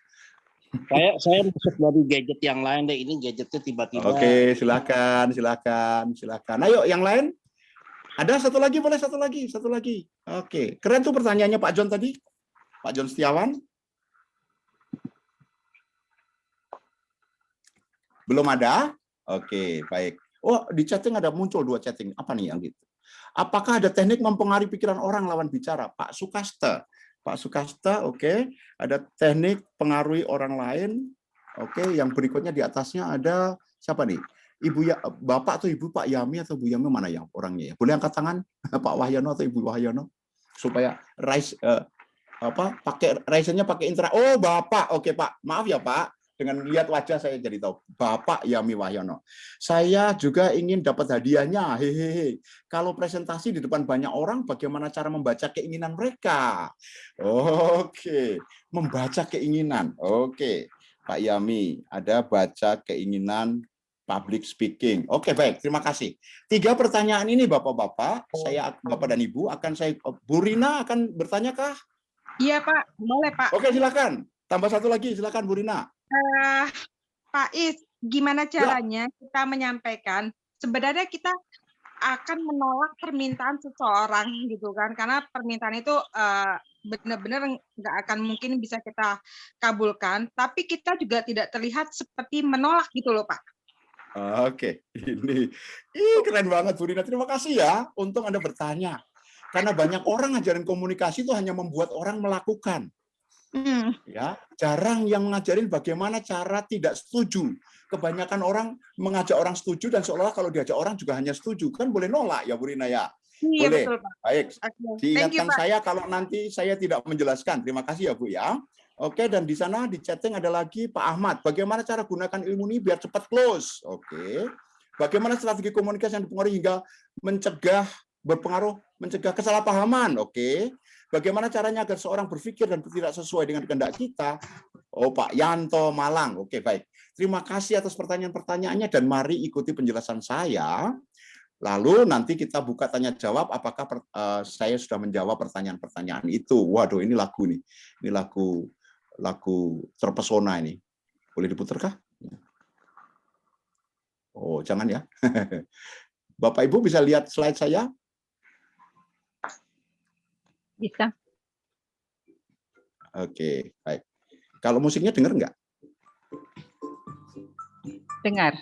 Saya masuk dari gadget yang lain deh. Ini gadgetnya tiba-tiba. Oke, silakan. Ayo, yang lain? Ada satu lagi, boleh satu lagi. Oke, keren tuh pertanyaannya Pak John tadi. Pak John Setiawan. Belum ada? Oke, baik. Oh, di chatting ada muncul 2 chatting. Apa nih yang gitu? Apakah ada teknik mempengaruhi pikiran orang lawan bicara? Pak Sukasta, oke. Ada teknik pengaruhi orang lain. Oke, yang berikutnya di atasnya ada siapa nih? Bapak atau Ibu Pak Yami atau Bu Yami, mana yang orangnya ya? Boleh angkat tangan Pak Wahyono atau Ibu Wahyono supaya pakai raise-nya pakai intra. Oh, Bapak. Oke, Pak. Maaf ya, Pak. Dengan lihat wajah saya jadi tahu. Bapak Yami Wahyono. Saya juga ingin dapat hadiahnya. Hehehe. Kalau presentasi di depan banyak orang, bagaimana cara membaca keinginan mereka? Oke. Membaca keinginan. Oke. Pak Yami, ada baca keinginan public speaking. Oke, baik. Terima kasih. 3 pertanyaan ini, Bapak-Bapak, Bapak dan Ibu, Bu Rina akan bertanya kah? Iya, Pak. Boleh, Pak. Oke, silakan. Tambah satu lagi, silakan Bu Rina. Pak Is, gimana caranya kita menyampaikan sebenarnya kita akan menolak permintaan seseorang gitu kan, karena permintaan itu benar-benar nggak akan mungkin bisa kita kabulkan, tapi kita juga tidak terlihat seperti menolak gitu loh Pak. Oke, ini keren banget Bu Rina. Terima kasih ya, untung Anda bertanya. Karena banyak orang ngajarin komunikasi itu hanya membuat orang melakukan. Ya, jarang yang ngajarin bagaimana cara tidak setuju. Kebanyakan orang mengajak orang setuju dan seolah kalau diajak orang juga hanya setuju. Kan boleh nolak ya Bu Rina ya? Iya, boleh. Betul, Pak. Baik. Diingatkan Pak. saya kalau nanti saya tidak menjelaskan. Terima kasih ya Bu ya. Oke, dan di sana di chatting ada lagi Pak Ahmad. Bagaimana cara gunakan ilmu ini biar cepat close? Oke. Bagaimana strategi komunikasi yang dipengaruhi hingga mencegah kesalahpahaman? Oke. Bagaimana caranya agar seorang berpikir dan tidak sesuai dengan kehendak kita? Oh, Pak Yanto Malang. Oke, baik. Terima kasih atas pertanyaan-pertanyaannya dan mari ikuti penjelasan saya. Lalu nanti kita buka tanya jawab apakah saya sudah menjawab pertanyaan-pertanyaan itu. Waduh, ini lagu nih. Ini lagu terpesona ini. Boleh diputarkah? Oh, jangan ya. Bapak Ibu bisa lihat slide saya? Bisa. Oke, baik. Kalau musiknya dengar nggak? Dengar.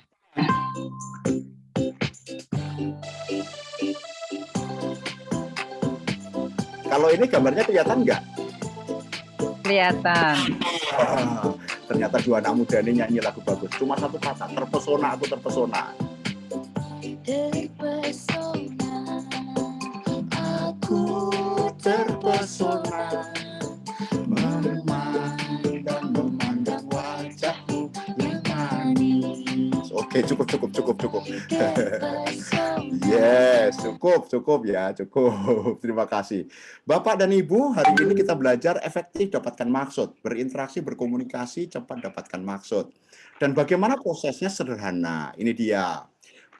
Kalau ini gambarnya kelihatan nggak? Kelihatan. Ternyata dua anak muda ini nyanyi lagu bagus. Cuma satu kata, terpesona, aku terpesona. Terpesona, aku terpesona, memandang wajahmu yang manis. Oke, cukup. Yes, cukup ya, cukup. Terima kasih. Bapak dan Ibu, hari ini kita belajar efektif dapatkan maksud, berinteraksi, berkomunikasi, cepat dapatkan maksud. Dan bagaimana prosesnya sederhana. Ini dia.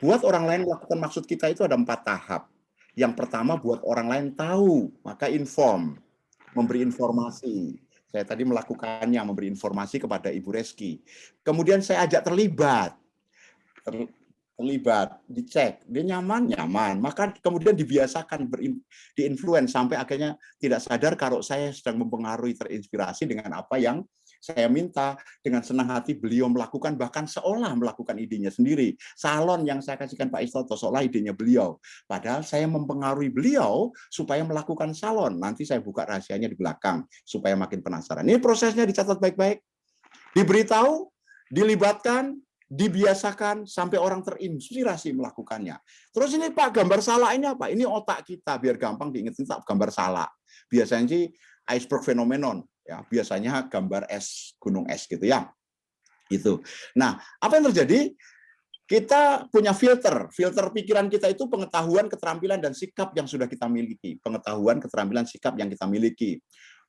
Buat orang lain melakukan maksud kita itu ada 4 tahap. Yang pertama, buat orang lain tahu, maka inform, memberi informasi. Saya tadi melakukannya, memberi informasi kepada Ibu Reski. Kemudian saya ajak terlibat, dicek, dia nyaman, maka kemudian dibiasakan diinfluence sampai akhirnya tidak sadar kalau saya sedang mempengaruhi, terinspirasi dengan apa yang saya minta, dengan senang hati beliau melakukan, bahkan seolah melakukan idenya sendiri. Salon yang saya kasihkan Pak Istoto seolah idenya beliau, padahal saya mempengaruhi beliau supaya melakukan salon. Nanti saya buka rahasianya di belakang supaya makin penasaran. Ini prosesnya dicatat baik-baik, diberitahu, dilibatkan, dibiasakan sampai orang terinspirasi melakukannya. Terus ini Pak, gambar salak ini apa? Ini otak kita, biar gampang diingetin gambar salak. Biasanya sih iceberg phenomenon, ya biasanya gambar es, gunung es gitu ya. Itu. Nah, apa yang terjadi? Kita punya filter pikiran kita itu pengetahuan, keterampilan dan sikap yang sudah kita miliki. Pengetahuan, keterampilan, sikap yang kita miliki.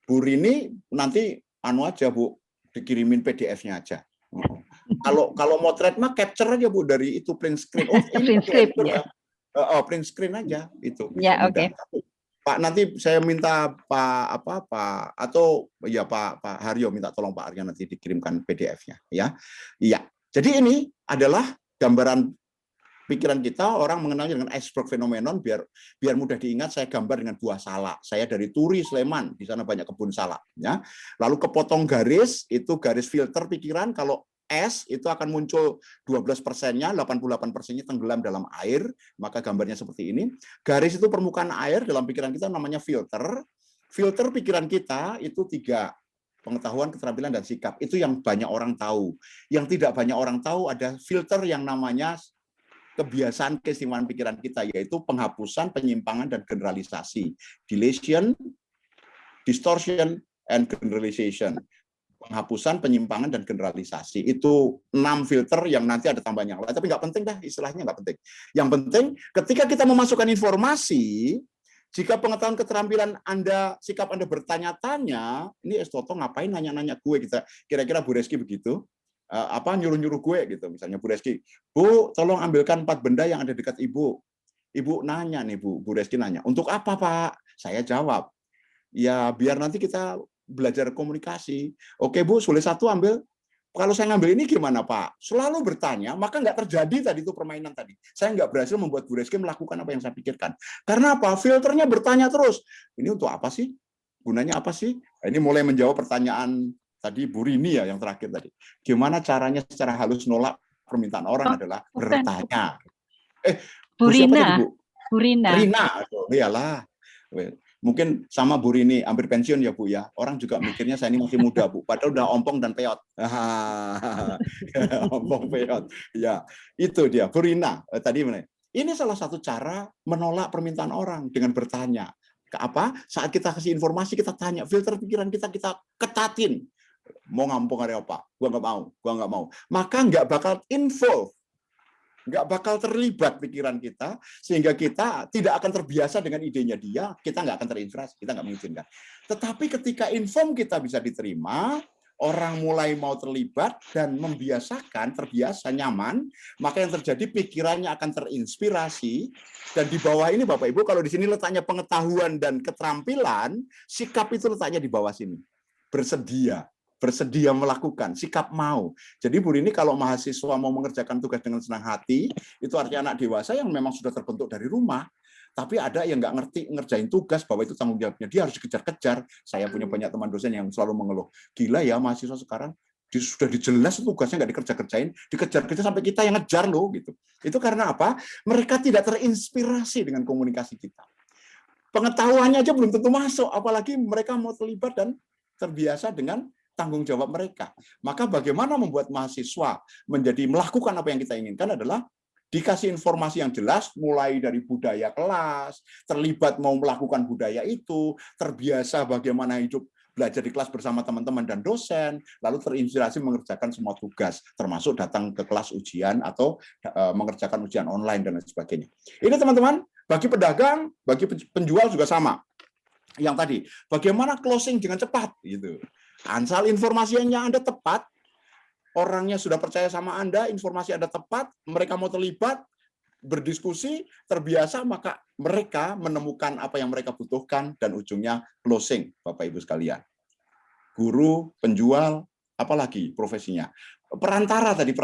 Bu Rini nanti aja Bu, dikirimin PDF-nya aja. Kalau mau thread mah capture aja Bu dari itu print screen. Oh, ini Print screen, ya. Print screen aja itu. Ya, oke. Pak, nanti saya minta Pak atau ya Pak Haryo minta tolong Pak Haryo nanti dikirimkan PDF-nya ya. Iya. Jadi ini adalah gambaran pikiran kita, orang mengenalnya dengan iceberg phenomenon biar mudah diingat. Saya gambar dengan buah salak. Saya dari Turi, Sleman, di sana banyak kebun salak ya. Lalu kepotong garis, itu garis filter pikiran. Kalau es itu akan muncul 12%-nya, 88%-nya tenggelam dalam air, maka gambarnya seperti ini. Garis itu permukaan air, dalam pikiran kita namanya filter. Filter pikiran kita itu 3, pengetahuan, keterampilan, dan sikap. Itu yang banyak orang tahu. Yang tidak banyak orang tahu ada filter yang namanya kebiasaan keistimewaan pikiran kita, yaitu penghapusan, penyimpangan, dan generalisasi. Deletion, distortion, and generalization. Penghapusan, penyimpangan, dan generalisasi. Itu 6 filter yang nanti ada tambahan yang lain. Tapi nggak penting dah, istilahnya nggak penting. Yang penting, ketika kita memasukkan informasi, jika pengetahuan keterampilan Anda, sikap Anda bertanya-tanya, ini Estoto ngapain nanya-nanya gue? Kira-kira Bu Reski begitu? Nyuruh-nyuruh gue gitu. Misalnya Bu Reski, Bu, tolong ambilkan 4 benda yang ada dekat Ibu. Ibu nanya nih Bu Reski nanya, untuk apa Pak? Saya jawab, ya biar nanti kita belajar komunikasi. Oke Bu, sulit 1 ambil. Kalau saya ngambil ini gimana Pak? Selalu bertanya, maka nggak terjadi tadi itu permainan tadi. Saya nggak berhasil membuat Bu Reski melakukan apa yang saya pikirkan. Karena apa? Filternya bertanya terus. Ini untuk apa sih? Gunanya apa sih? Ini mulai menjawab pertanyaan tadi Bu Rini ya, yang terakhir tadi. Gimana caranya secara halus nolak permintaan orang adalah bertanya. Bu Rina. Bu Rina. Rina, iyalah. Mungkin sama Bu Rini, hampir pensiun ya Bu ya. Orang juga mikirnya saya ini masih muda Bu, padahal udah ompong dan peot. Ompong peot. Ya, itu dia Bu Rina. Tadi ini salah satu cara menolak permintaan orang dengan bertanya. Saat kita kasih informasi kita tanya, filter pikiran kita ketatin. Mau ngampung hari apa? Gua nggak mau. Maka nggak bakal involve. Nggak bakal terlibat pikiran kita, sehingga kita tidak akan terbiasa dengan idenya dia, kita nggak akan terinspirasi, kita nggak mengizinkan. Tetapi ketika inform kita bisa diterima, orang mulai mau terlibat dan terbiasa nyaman, maka yang terjadi pikirannya akan terinspirasi. Dan di bawah ini Bapak Ibu, kalau di sini letaknya pengetahuan dan keterampilan, sikap itu letaknya di bawah sini. Bersedia melakukan, sikap mau. Jadi Bu Rini, kalau mahasiswa mau mengerjakan tugas dengan senang hati, itu artinya anak dewasa yang memang sudah terbentuk dari rumah. Tapi ada yang nggak ngerti ngerjain tugas, bahwa itu tanggung jawabnya. Dia harus dikejar-kejar. Saya punya banyak teman dosen yang selalu mengeluh. Gila ya mahasiswa sekarang, sudah dijelas tugasnya nggak dikerja-kerjain, dikejar-kejar sampai kita yang ngejar loh. Gitu. Itu karena apa? Mereka tidak terinspirasi dengan komunikasi kita. Pengetahuannya aja belum tentu masuk, apalagi mereka mau terlibat dan terbiasa dengan tanggung jawab mereka. Maka bagaimana membuat mahasiswa menjadi melakukan apa yang kita inginkan adalah dikasih informasi yang jelas, mulai dari budaya kelas, terlibat mau melakukan budaya itu, terbiasa bagaimana hidup belajar di kelas bersama teman-teman dan dosen, lalu terinspirasi mengerjakan semua tugas, termasuk datang ke kelas ujian atau mengerjakan ujian online dan lain sebagainya. Ini teman-teman, bagi pedagang, bagi penjual juga sama. Yang tadi, bagaimana closing dengan cepat, gitu. Asal informasinya Anda tepat, orangnya sudah percaya sama Anda, informasi Anda tepat, mereka mau terlibat, berdiskusi, terbiasa, maka mereka menemukan apa yang mereka butuhkan, dan ujungnya closing, Bapak Ibu sekalian. Guru, penjual, apalagi profesinya. Perantara tadi,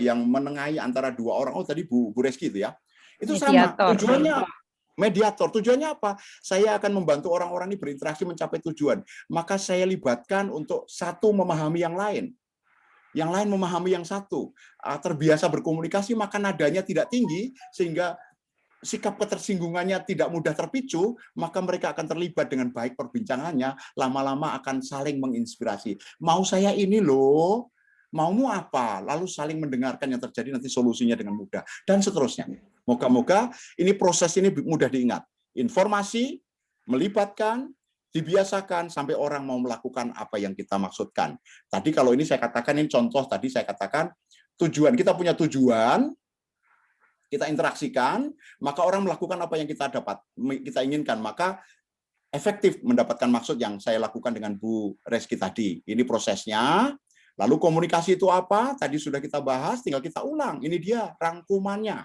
yang menengahi antara dua orang, tadi Bu Reski itu ya. Itu sama, tujuannya mediator. Tujuannya apa? Saya akan membantu orang-orang ini berinteraksi mencapai tujuan. Maka saya libatkan untuk satu memahami yang lain. Yang lain memahami yang satu. Terbiasa berkomunikasi, maka nadanya tidak tinggi, sehingga sikap ketersinggungannya tidak mudah terpicu, maka mereka akan terlibat dengan baik perbincangannya, lama-lama akan saling menginspirasi. Mau saya ini loh, maumu apa? Lalu saling mendengarkan yang terjadi, nanti solusinya dengan mudah. Dan seterusnya. Moga-moga ini proses ini mudah diingat. Informasi, melibatkan, dibiasakan, sampai orang mau melakukan apa yang kita maksudkan. Tadi kalau ini saya katakan, ini contoh tadi saya katakan, tujuan, kita punya tujuan, kita interaksikan, maka orang melakukan apa yang kita inginkan, maka efektif mendapatkan maksud yang saya lakukan dengan Bu Reski tadi. Ini prosesnya. Lalu komunikasi itu apa? Tadi sudah kita bahas, tinggal kita ulang. Ini dia rangkumannya.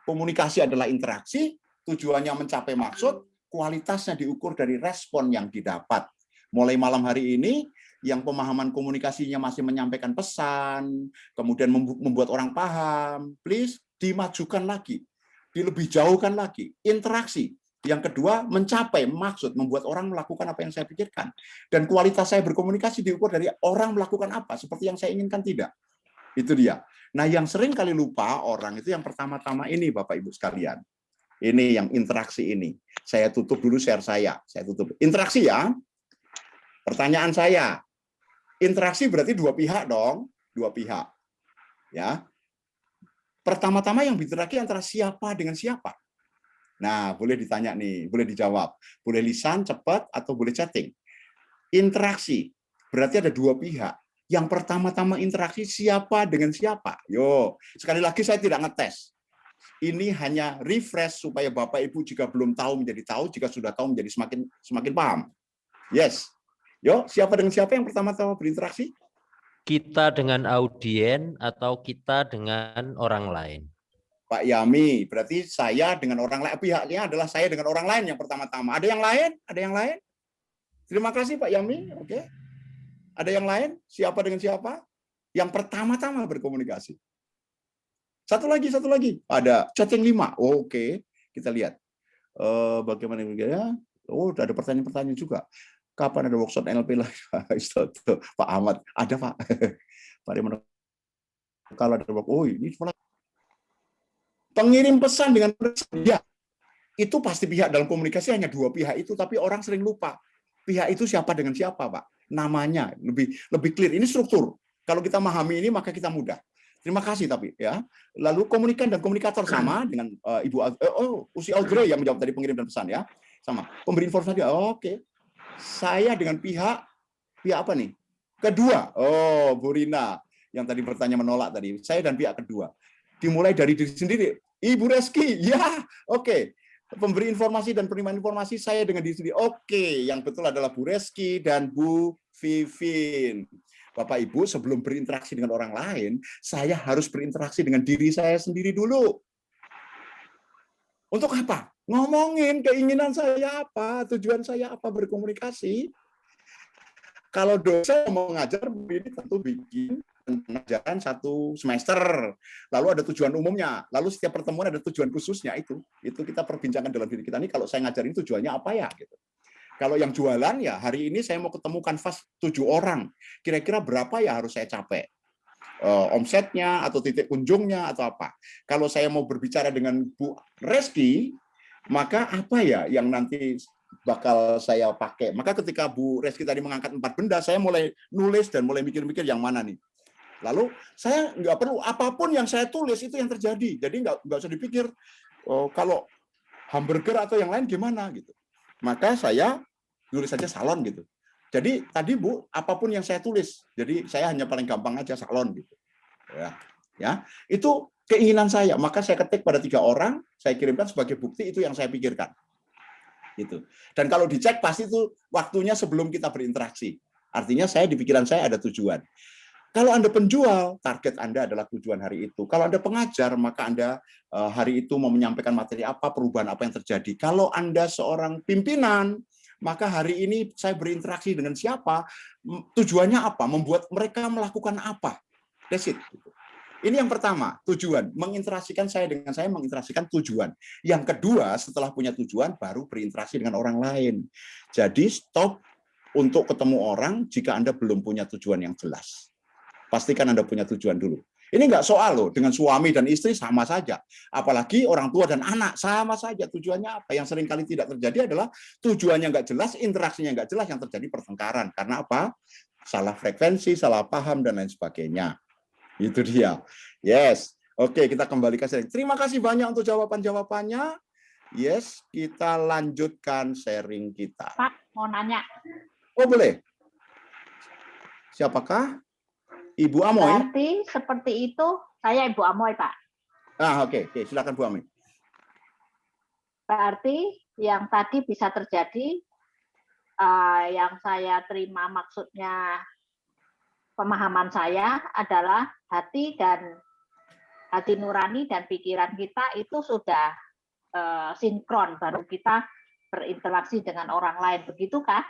Komunikasi adalah interaksi, tujuannya mencapai maksud, kualitasnya diukur dari respon yang didapat. Mulai malam hari ini, yang pemahaman komunikasinya masih menyampaikan pesan, kemudian membuat orang paham, please dimajukan lagi, dilebih jauhkan lagi, interaksi. Yang kedua, mencapai maksud, membuat orang melakukan apa yang saya pikirkan. Dan kualitas saya berkomunikasi diukur dari orang melakukan apa, seperti yang saya inginkan tidak. Itu dia. Nah, yang sering kali lupa orang itu yang pertama-tama ini, Bapak Ibu sekalian. Ini yang interaksi ini. Saya tutup dulu share saya tutup. Interaksi ya. Pertanyaan saya. Interaksi berarti dua pihak dong, dua pihak. Ya. Pertama-tama yang berinteraksi antara siapa dengan siapa? Nah, boleh ditanya nih, boleh dijawab. Boleh lisan, cepat, atau boleh chatting. Interaksi, berarti ada dua pihak. Yang pertama-tama interaksi siapa dengan siapa? Yo, sekali lagi saya tidak ngetes. Ini hanya refresh supaya Bapak Ibu jika belum tahu menjadi tahu, jika sudah tahu menjadi semakin paham. Yes. Yo, siapa dengan siapa yang pertama-tama berinteraksi? Kita dengan audien atau kita dengan orang lain? Pak Yami, berarti saya dengan orang lain, pihaknya adalah saya dengan orang lain yang pertama-tama. Ada yang lain? Ada yang lain? Terima kasih Pak Yami. Oke. Ada yang lain? Siapa dengan siapa? Yang pertama-tama berkomunikasi. Satu lagi. Ada chatting 5. Oke. Kita lihat. Bagaimana ya? Oh, ada pertanyaan-pertanyaan juga. Kapan ada workshop NLP lagi? Pak Ahmad. Ada Pak. Pak Raymond. Kalau ada workshop, oh ini cuma pengirim pesan dengan pesan. Ya, itu pasti pihak dalam komunikasi hanya dua pihak itu, tapi orang sering lupa. Pihak itu siapa dengan siapa, Pak? Namanya lebih clear. Ini struktur. Kalau kita memahami ini, maka kita mudah. Terima kasih tapi ya. Lalu komunikan dan komunikator sama dengan Ibu Usi Audrey yang menjawab tadi pengirim dan pesan ya. Sama. Pemberi informasi. Oke. Saya dengan pihak apa nih? Kedua. Oh, Bu Rina yang tadi bertanya menolak tadi. Saya dan pihak kedua. Dimulai dari diri sendiri. Ibu Reski. Ya, oke. Pemberi informasi dan penerima informasi saya dengan diri sendiri. Oke, yang betul adalah Bu Reski dan Bu Vivin. Bapak Ibu, sebelum berinteraksi dengan orang lain, saya harus berinteraksi dengan diri saya sendiri dulu. Untuk apa? Ngomongin keinginan saya apa, tujuan saya apa berkomunikasi. Kalau dosen mau mengajar, ini tentu bikin pengajaran 1 semester. Lalu ada tujuan umumnya. Lalu setiap pertemuan ada tujuan khususnya itu. Itu kita perbincangkan dalam diri kita. Ini kalau saya ngajarin tujuannya apa ya? Gitu. Kalau yang jualan ya hari ini saya mau ketemu kanvas 7 orang. Kira-kira berapa ya harus saya capai? Omsetnya atau titik kunjungnya atau apa? Kalau saya mau berbicara dengan Bu Reski, maka apa ya yang nanti bakal saya pakai? Maka ketika Bu Reski tadi mengangkat 4 benda, saya mulai nulis dan mulai mikir-mikir yang mana nih. Lalu saya nggak perlu apapun yang saya tulis itu yang terjadi. Jadi nggak usah dipikir kalau hamburger atau yang lain gimana gitu. Maka saya nulis saja salon gitu. Jadi tadi Bu, apapun yang saya tulis, jadi saya hanya paling gampang aja salon gitu. Ya, itu keinginan saya. Maka saya ketik pada 3 orang, saya kirimkan sebagai bukti itu yang saya pikirkan. Gitu. Dan kalau dicek pasti itu waktunya sebelum kita berinteraksi. Artinya saya di pikiran saya ada tujuan. Kalau Anda penjual, target Anda adalah tujuan hari itu. Kalau Anda pengajar, maka Anda hari itu mau menyampaikan materi apa, perubahan apa yang terjadi. Kalau Anda seorang pimpinan, maka hari ini saya berinteraksi dengan siapa, tujuannya apa, membuat mereka melakukan apa. That's it. Ini yang pertama, tujuan. Menginteraksikan saya dengan saya, menginteraksikan tujuan. Yang kedua, setelah punya tujuan, baru berinteraksi dengan orang lain. Jadi stop untuk ketemu orang jika Anda belum punya tujuan yang jelas. Pastikan Anda punya tujuan dulu. Ini nggak soal loh, dengan suami dan istri sama saja. Apalagi orang tua dan anak, sama saja tujuannya apa. Yang seringkali tidak terjadi adalah tujuannya nggak jelas, interaksinya nggak jelas, yang terjadi pertengkaran. Karena apa? Salah frekuensi, salah paham, dan lain sebagainya. Itu dia. Yes. Oke, kita kembali ke sharing. Terima kasih banyak untuk jawaban-jawabannya. Yes, kita lanjutkan sharing kita. Pak, mau nanya. Oh, boleh. Siapakah? Ibu Amoy? Berarti seperti itu, saya Ibu Amoy, Pak. Oke, silakan Bu Amoy. Berarti yang tadi bisa terjadi, yang saya terima maksudnya pemahaman saya adalah hati nurani dan pikiran kita itu sudah sinkron, baru kita berinteraksi dengan orang lain. Begitukah?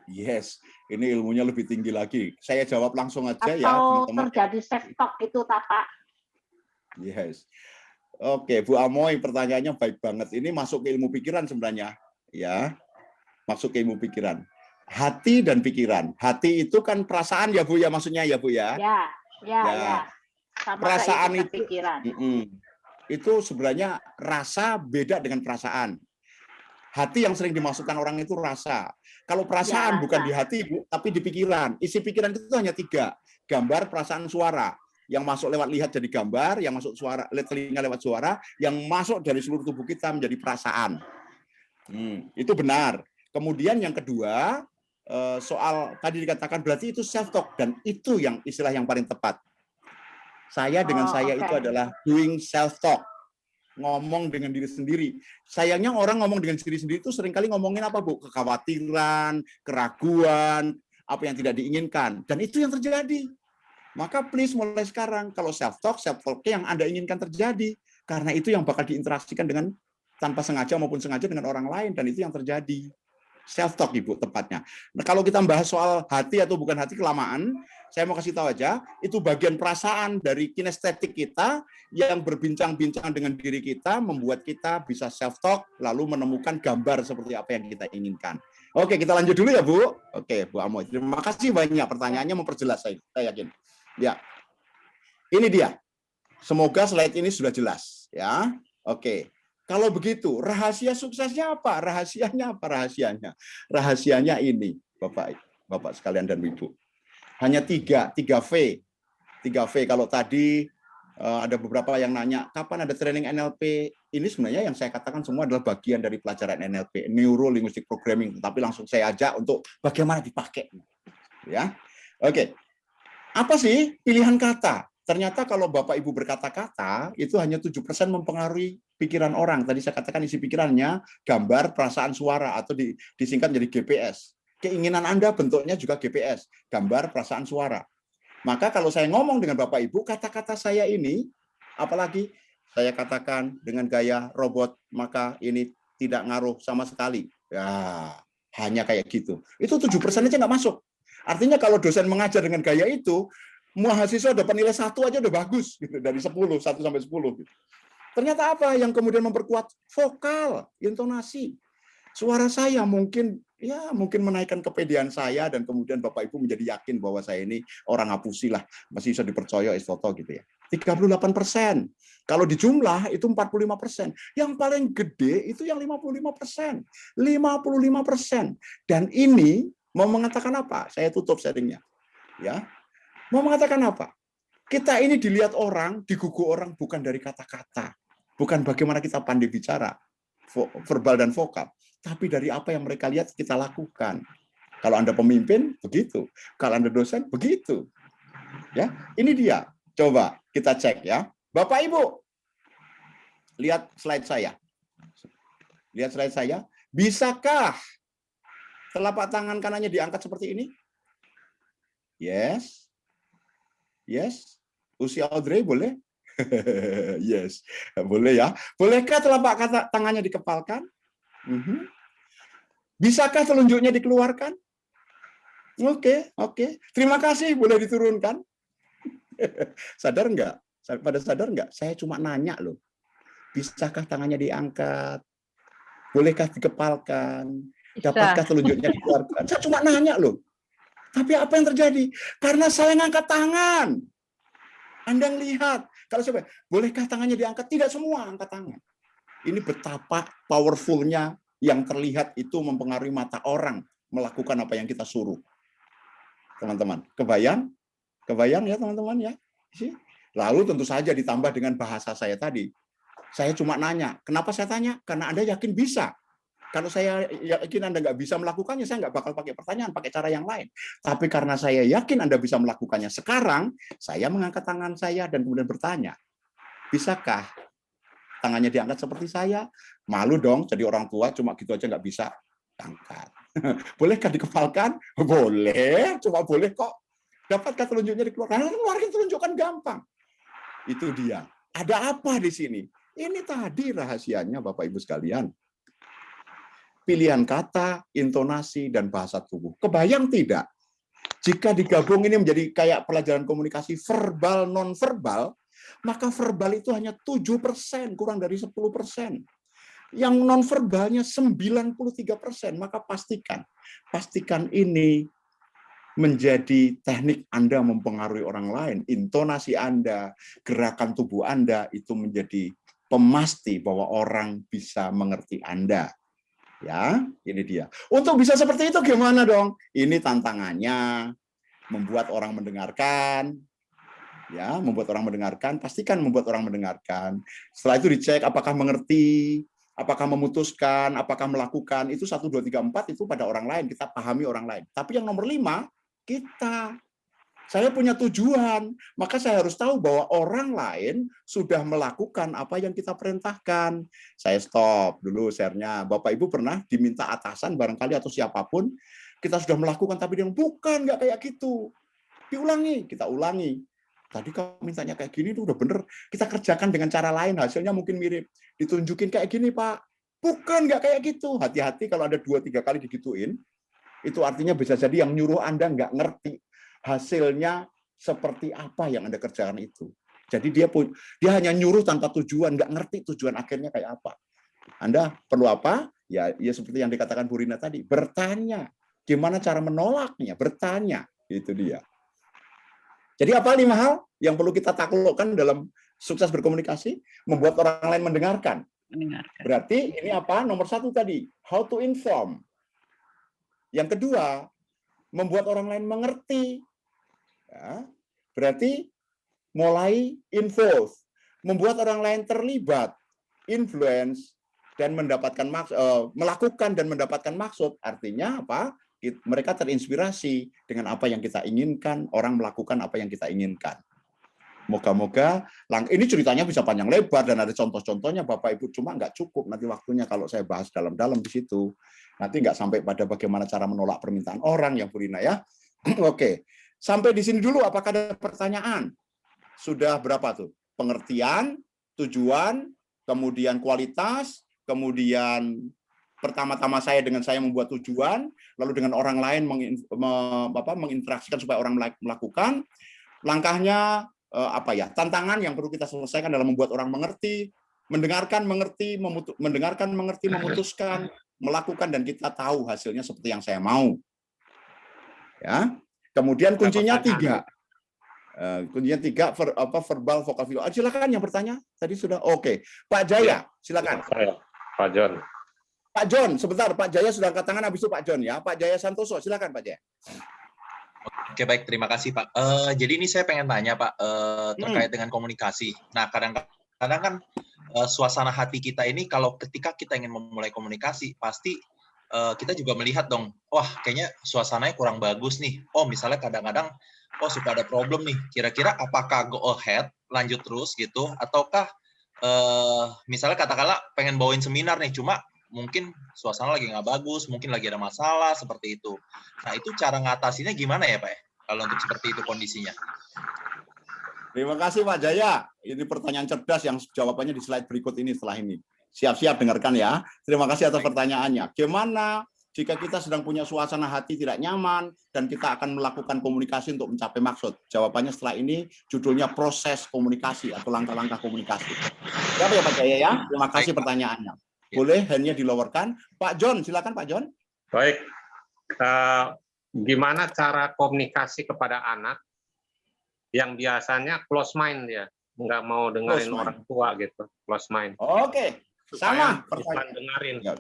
Yes, ini ilmunya lebih tinggi lagi. Saya jawab langsung aja atau ya, teman-teman. Terjadi self-talk itu, Pak? Yes. Oke, Bu Amoy, pertanyaannya baik banget. Ini masuk ke ilmu pikiran sebenarnya, ya. Masuk ke ilmu pikiran. Hati dan pikiran. Hati itu kan perasaan ya, Bu ya, maksudnya ya, Bu ya. Ya. Sama perasaan itu pikiran. Itu sebenarnya rasa beda dengan perasaan. Hati yang sering dimasukkan orang itu rasa. Kalau perasaan bukan di hati, Bu, tapi di pikiran. Isi pikiran itu hanya 3. Gambar, perasaan, suara. Yang masuk lewat lihat jadi gambar, yang masuk suara, telinga lewat suara, yang masuk dari seluruh tubuh kita menjadi perasaan. Itu benar. Kemudian yang kedua, soal tadi dikatakan berarti itu self-talk. Dan itu yang istilah yang paling tepat. Saya dengan saya itu adalah doing self-talk. Ngomong dengan diri sendiri. Sayangnya orang ngomong dengan diri sendiri itu seringkali ngomongin apa, Bu? Kekhawatiran, keraguan, apa yang tidak diinginkan. Dan itu yang terjadi. Maka please mulai sekarang, kalau self-talk yang Anda inginkan terjadi. Karena itu yang bakal diinteraksikan dengan tanpa sengaja maupun sengaja dengan orang lain. Dan itu yang terjadi. Self-talk, Ibu, tepatnya. Nah, kalau kita bahas soal hati atau bukan hati kelamaan, saya mau kasih tahu aja, itu bagian perasaan dari kinestetik kita yang berbincang-bincang dengan diri kita, membuat kita bisa self-talk, lalu menemukan gambar seperti apa yang kita inginkan. Oke, kita lanjut dulu ya, Bu. Oke, Bu Amoy. Terima kasih banyak. Pertanyaannya memperjelas, saya yakin. Ya, ini dia. Semoga slide ini sudah jelas. Ya, oke. Kalau begitu, rahasia suksesnya apa? Rahasianya apa? Rahasianya ini, Bapak sekalian dan Ibu. Hanya 3 V. 3 V. Kalau tadi ada beberapa yang nanya, kapan ada training NLP? Ini sebenarnya yang saya katakan semua adalah bagian dari pelajaran NLP, Neuro Linguistic Programming. Tapi langsung saya ajak untuk bagaimana dipakai. Ya, oke. Apa sih pilihan kata? Ternyata kalau Bapak Ibu berkata-kata, itu hanya 7% mempengaruhi pikiran orang. Tadi saya katakan isi pikirannya gambar, perasaan, suara, atau disingkat menjadi GPS. Keinginan Anda bentuknya juga GPS, gambar perasaan suara. Maka kalau saya ngomong dengan Bapak Ibu, kata-kata saya ini, apalagi saya katakan dengan gaya robot, maka ini tidak ngaruh sama sekali. Ya, hanya kayak gitu. Itu 7% aja nggak masuk. Artinya kalau dosen mengajar dengan gaya itu, mahasiswa dapat nilai 1 aja udah bagus, gitu, dari 10, 1 sampai 10. Gitu. Ternyata apa yang kemudian memperkuat? Vokal, intonasi. Suara saya mungkin menaikkan kepedean saya, dan kemudian Bapak Ibu menjadi yakin bahwa saya ini orang ngapusi lah, masih bisa dipercaya Istoto gitu ya. 38%. Kalau di jumlah itu 45%. Yang paling gede itu yang 55%. 55%. Dan ini mau mengatakan apa? Saya tutup sharingnya. Ya. Mau mengatakan apa? Kita ini dilihat orang, digugu orang bukan dari kata-kata. Bukan bagaimana kita pandai bicara, verbal dan vokal. Tapi dari apa yang mereka lihat kita lakukan. Kalau Anda pemimpin, begitu. Kalau Anda dosen, begitu. Ya, ini dia. Coba kita cek ya. Bapak Ibu, lihat slide saya. Lihat slide saya. Bisakah telapak tangan kanannya diangkat seperti ini? Yes. Yes. Usia Audrey boleh? Yes. Boleh ya. Bolehkah telapak tangannya dikepalkan? Bisakah telunjuknya dikeluarkan? Oke. Terima kasih, boleh diturunkan. Sadar nggak? Pada sadar nggak? Saya cuma nanya loh. Bisakah tangannya diangkat? Bolehkah dikepalkan? Dapatkah telunjuknya dikeluarkan? Saya cuma nanya loh. Tapi apa yang terjadi? Karena saya ngangkat tangan. Anda lihat, kalau saya bolehkah tangannya diangkat? Tidak semua angkat tangan. Ini betapa powerfulnya yang terlihat itu mempengaruhi mata orang melakukan apa yang kita suruh. Teman-teman, kebayang? Kebayang ya teman-teman ya? Lalu tentu saja ditambah dengan bahasa saya tadi. Saya cuma nanya. Kenapa saya tanya? Karena Anda yakin bisa. Kalau saya yakin Anda nggak bisa melakukannya, saya nggak bakal pakai pertanyaan, pakai cara yang lain. Tapi karena saya yakin Anda bisa melakukannya sekarang, saya mengangkat tangan saya dan kemudian bertanya, bisakah tangannya diangkat seperti saya? Malu dong, jadi orang tua cuma gitu aja nggak bisa angkat. Bolehkah dikepalkan? Boleh, cuma boleh kok. Dapatkah telunjuknya dikeluarkan? Keluarin telunjuk kan gampang. Itu dia. Ada apa di sini? Ini tadi rahasianya Bapak Ibu sekalian. Pilihan kata, intonasi, dan bahasa tubuh. Kebayang tidak? Jika digabung ini menjadi kayak pelajaran komunikasi verbal, non-verbal, maka verbal itu hanya 7%, kurang dari 10%. Yang non-verbalnya 93%, maka pastikan ini menjadi teknik Anda mempengaruhi orang lain. Intonasi Anda, gerakan tubuh Anda, itu menjadi pemasti bahwa orang bisa mengerti Anda. Ya, ini dia. Untuk bisa seperti itu gimana dong? Ini tantangannya, membuat orang mendengarkan. Ya, membuat orang mendengarkan, pastikan membuat orang mendengarkan. Setelah itu dicek apakah mengerti, apakah memutuskan, apakah melakukan. Itu 1, 2, 3, 4 itu pada orang lain, kita pahami orang lain. Tapi yang nomor 5, kita. Saya punya tujuan, maka saya harus tahu bahwa orang lain sudah melakukan apa yang kita perintahkan. Saya stop dulu share-nya. Bapak Ibu pernah diminta atasan barangkali atau siapapun, kita sudah melakukan tapi dia bukan, nggak kayak gitu. Diulangi, kita ulangi. Tadi kamu mintanya kayak gini tuh udah bener. Kita kerjakan dengan cara lain, hasilnya mungkin mirip. Ditunjukin kayak gini, Pak. Bukan, nggak kayak gitu. Hati-hati kalau ada 2-3 kali digituin, itu artinya bisa jadi yang nyuruh Anda nggak ngerti hasilnya seperti apa yang Anda kerjakan itu. Jadi dia hanya nyuruh tanpa tujuan, nggak ngerti tujuan akhirnya kayak apa. Anda perlu apa? Ya seperti yang dikatakan Bu Rina tadi, bertanya. Gimana cara menolaknya? Bertanya. Itu dia. Jadi apa 5 hal yang perlu kita taklukkan dalam sukses berkomunikasi? Membuat orang lain mendengarkan. Berarti ini apa? Nomor 1 tadi, how to inform. Yang kedua, membuat orang lain mengerti. Ya, berarti mulai involve, membuat orang lain terlibat, influence, dan melakukan dan mendapatkan maksud. Artinya apa? Mereka terinspirasi dengan apa yang kita inginkan, orang melakukan apa yang kita inginkan. Moga-moga ini ceritanya bisa panjang lebar dan ada contoh-contohnya Bapak Ibu, cuma nggak cukup nanti waktunya kalau saya bahas dalam-dalam di situ. Nanti nggak sampai pada bagaimana cara menolak permintaan orang ya Bu Rina ya. Oke, sampai di sini dulu. Apakah ada pertanyaan? Sudah berapa tuh? Pengertian, tujuan, kemudian kualitas, kemudian pertama-tama saya dengan saya membuat tujuan, lalu dengan orang lain menginteraksikan supaya orang melakukan. Langkahnya apa ya? Tantangan yang perlu kita selesaikan dalam membuat orang mengerti, mendengarkan, mengerti, memutuskan, melakukan, dan kita tahu hasilnya seperti yang saya mau. Ya. Kemudian kuncinya 3. Kuncinya 3 verbal, vokal, video. Silakan yang bertanya. Tadi sudah. Oke. Pak Jaya, silakan. Pak John. Pak John, sebentar. Pak Jaya sudah angkat tangan, habis itu Pak John ya. Pak Jaya Santoso, silakan Pak Jaya. Oke, baik, terima kasih Pak. Jadi ini saya pengen tanya Pak terkait dengan komunikasi. Nah, kadang-kadang kan suasana hati kita ini kalau ketika kita ingin memulai komunikasi pasti kita juga melihat dong, wah kayaknya suasananya kurang bagus nih. Oh misalnya kadang-kadang, oh suka ada problem nih. Kira-kira apakah go ahead, lanjut terus gitu, ataukah misalnya katakanlah pengen bawain seminar nih, cuma mungkin suasana lagi nggak bagus, mungkin lagi ada masalah seperti itu. Nah itu cara ngatasinnya gimana ya Pak? Kalau untuk seperti itu kondisinya. Terima kasih Pak Jaya. Ini pertanyaan cerdas yang jawabannya di slide berikut ini setelah ini. Siap-siap dengarkan ya. Terima kasih atas pertanyaannya. Gimana jika kita sedang punya suasana hati tidak nyaman dan kita akan melakukan komunikasi untuk mencapai maksud? Jawabannya setelah ini judulnya proses komunikasi atau langkah-langkah komunikasi. Siap ya Pak Jaya ya? Terima kasih pertanyaannya. Boleh hand-nya dilowerkan. Pak John, silakan Pak John. Baik. Gimana cara komunikasi kepada anak yang biasanya close mind ya, nggak mau dengerin orang tua gitu, close mind. Oke, sama. Pertanyaan dengerin. Ya,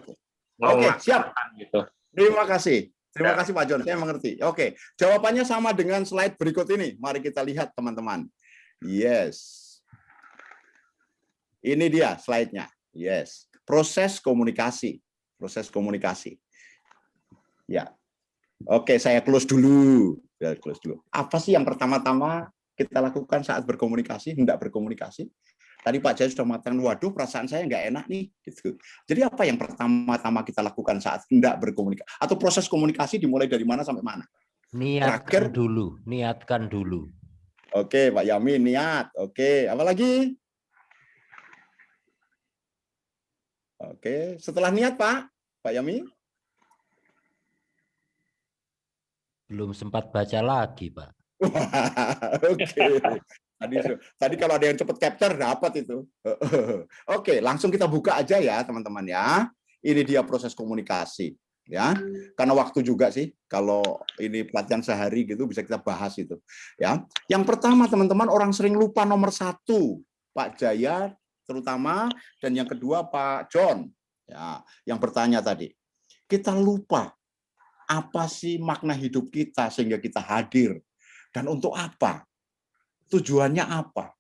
oke, siap. Gitu. Terima kasih. Terima kasih Pak John, saya mengerti. Oke, jawabannya sama dengan slide berikut ini. Mari kita lihat teman-teman. Yes. Ini dia slide-nya. Yes. Proses komunikasi. Proses komunikasi. Ya. Oke, saya close dulu. Ya, close dulu. Apa sih yang pertama-tama kita lakukan saat berkomunikasi, hendak berkomunikasi? Tadi Pak Jaya sudah mengatakan, waduh perasaan saya nggak enak nih. Gitu. Jadi apa yang pertama-tama kita lakukan saat hendak berkomunikasi? Atau proses komunikasi dimulai dari mana sampai mana? Niatkan dulu, niatkan dulu. Oke, Pak Yamin, niat. Oke, apa lagi? Oke, setelah niat Pak Yamin? Belum sempat baca lagi, Pak. Oke. Tadi kalau ada yang cepat capture dapat itu. Oke, langsung kita buka aja ya teman-teman ya. Ini dia proses komunikasi ya. Karena waktu juga sih kalau ini pelatihan sehari gitu bisa kita bahas itu ya. Yang pertama teman-teman, orang sering lupa nomor 1, Pak Jaya terutama, dan yang kedua Pak John ya, yang bertanya tadi. Kita lupa apa sih makna hidup kita sehingga kita hadir. Dan untuk apa? Tujuannya apa?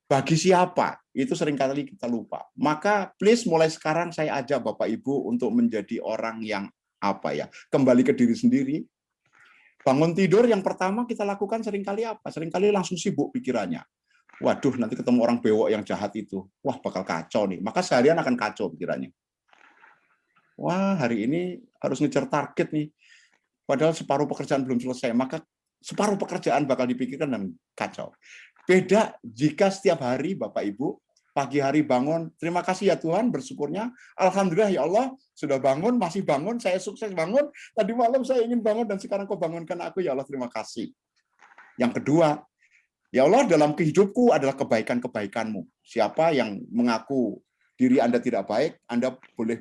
Bagi siapa? Itu seringkali kita lupa. Maka please mulai sekarang saya ajak Bapak Ibu untuk menjadi orang yang apa ya? Kembali ke diri sendiri. Bangun tidur yang pertama kita lakukan seringkali apa? Seringkali langsung sibuk pikirannya. Waduh, nanti ketemu orang bewok yang jahat itu. Wah, bakal kacau nih. Maka seharian akan kacau pikirannya. Wah, hari ini harus ngejar target nih. Padahal separuh pekerjaan belum selesai. Maka separuh pekerjaan bakal dipikirkan dan kacau. Beda jika setiap hari Bapak Ibu pagi hari bangun, terima kasih ya Tuhan, bersyukurnya, alhamdulillah ya Allah sudah bangun, masih bangun, saya sukses bangun. Tadi malam saya ingin bangun dan sekarang kau bangunkan aku ya Allah, terima kasih. Yang kedua, ya Allah dalam hidupku adalah kebaikan-kebaikanmu. Siapa yang mengaku diri Anda tidak baik, Anda boleh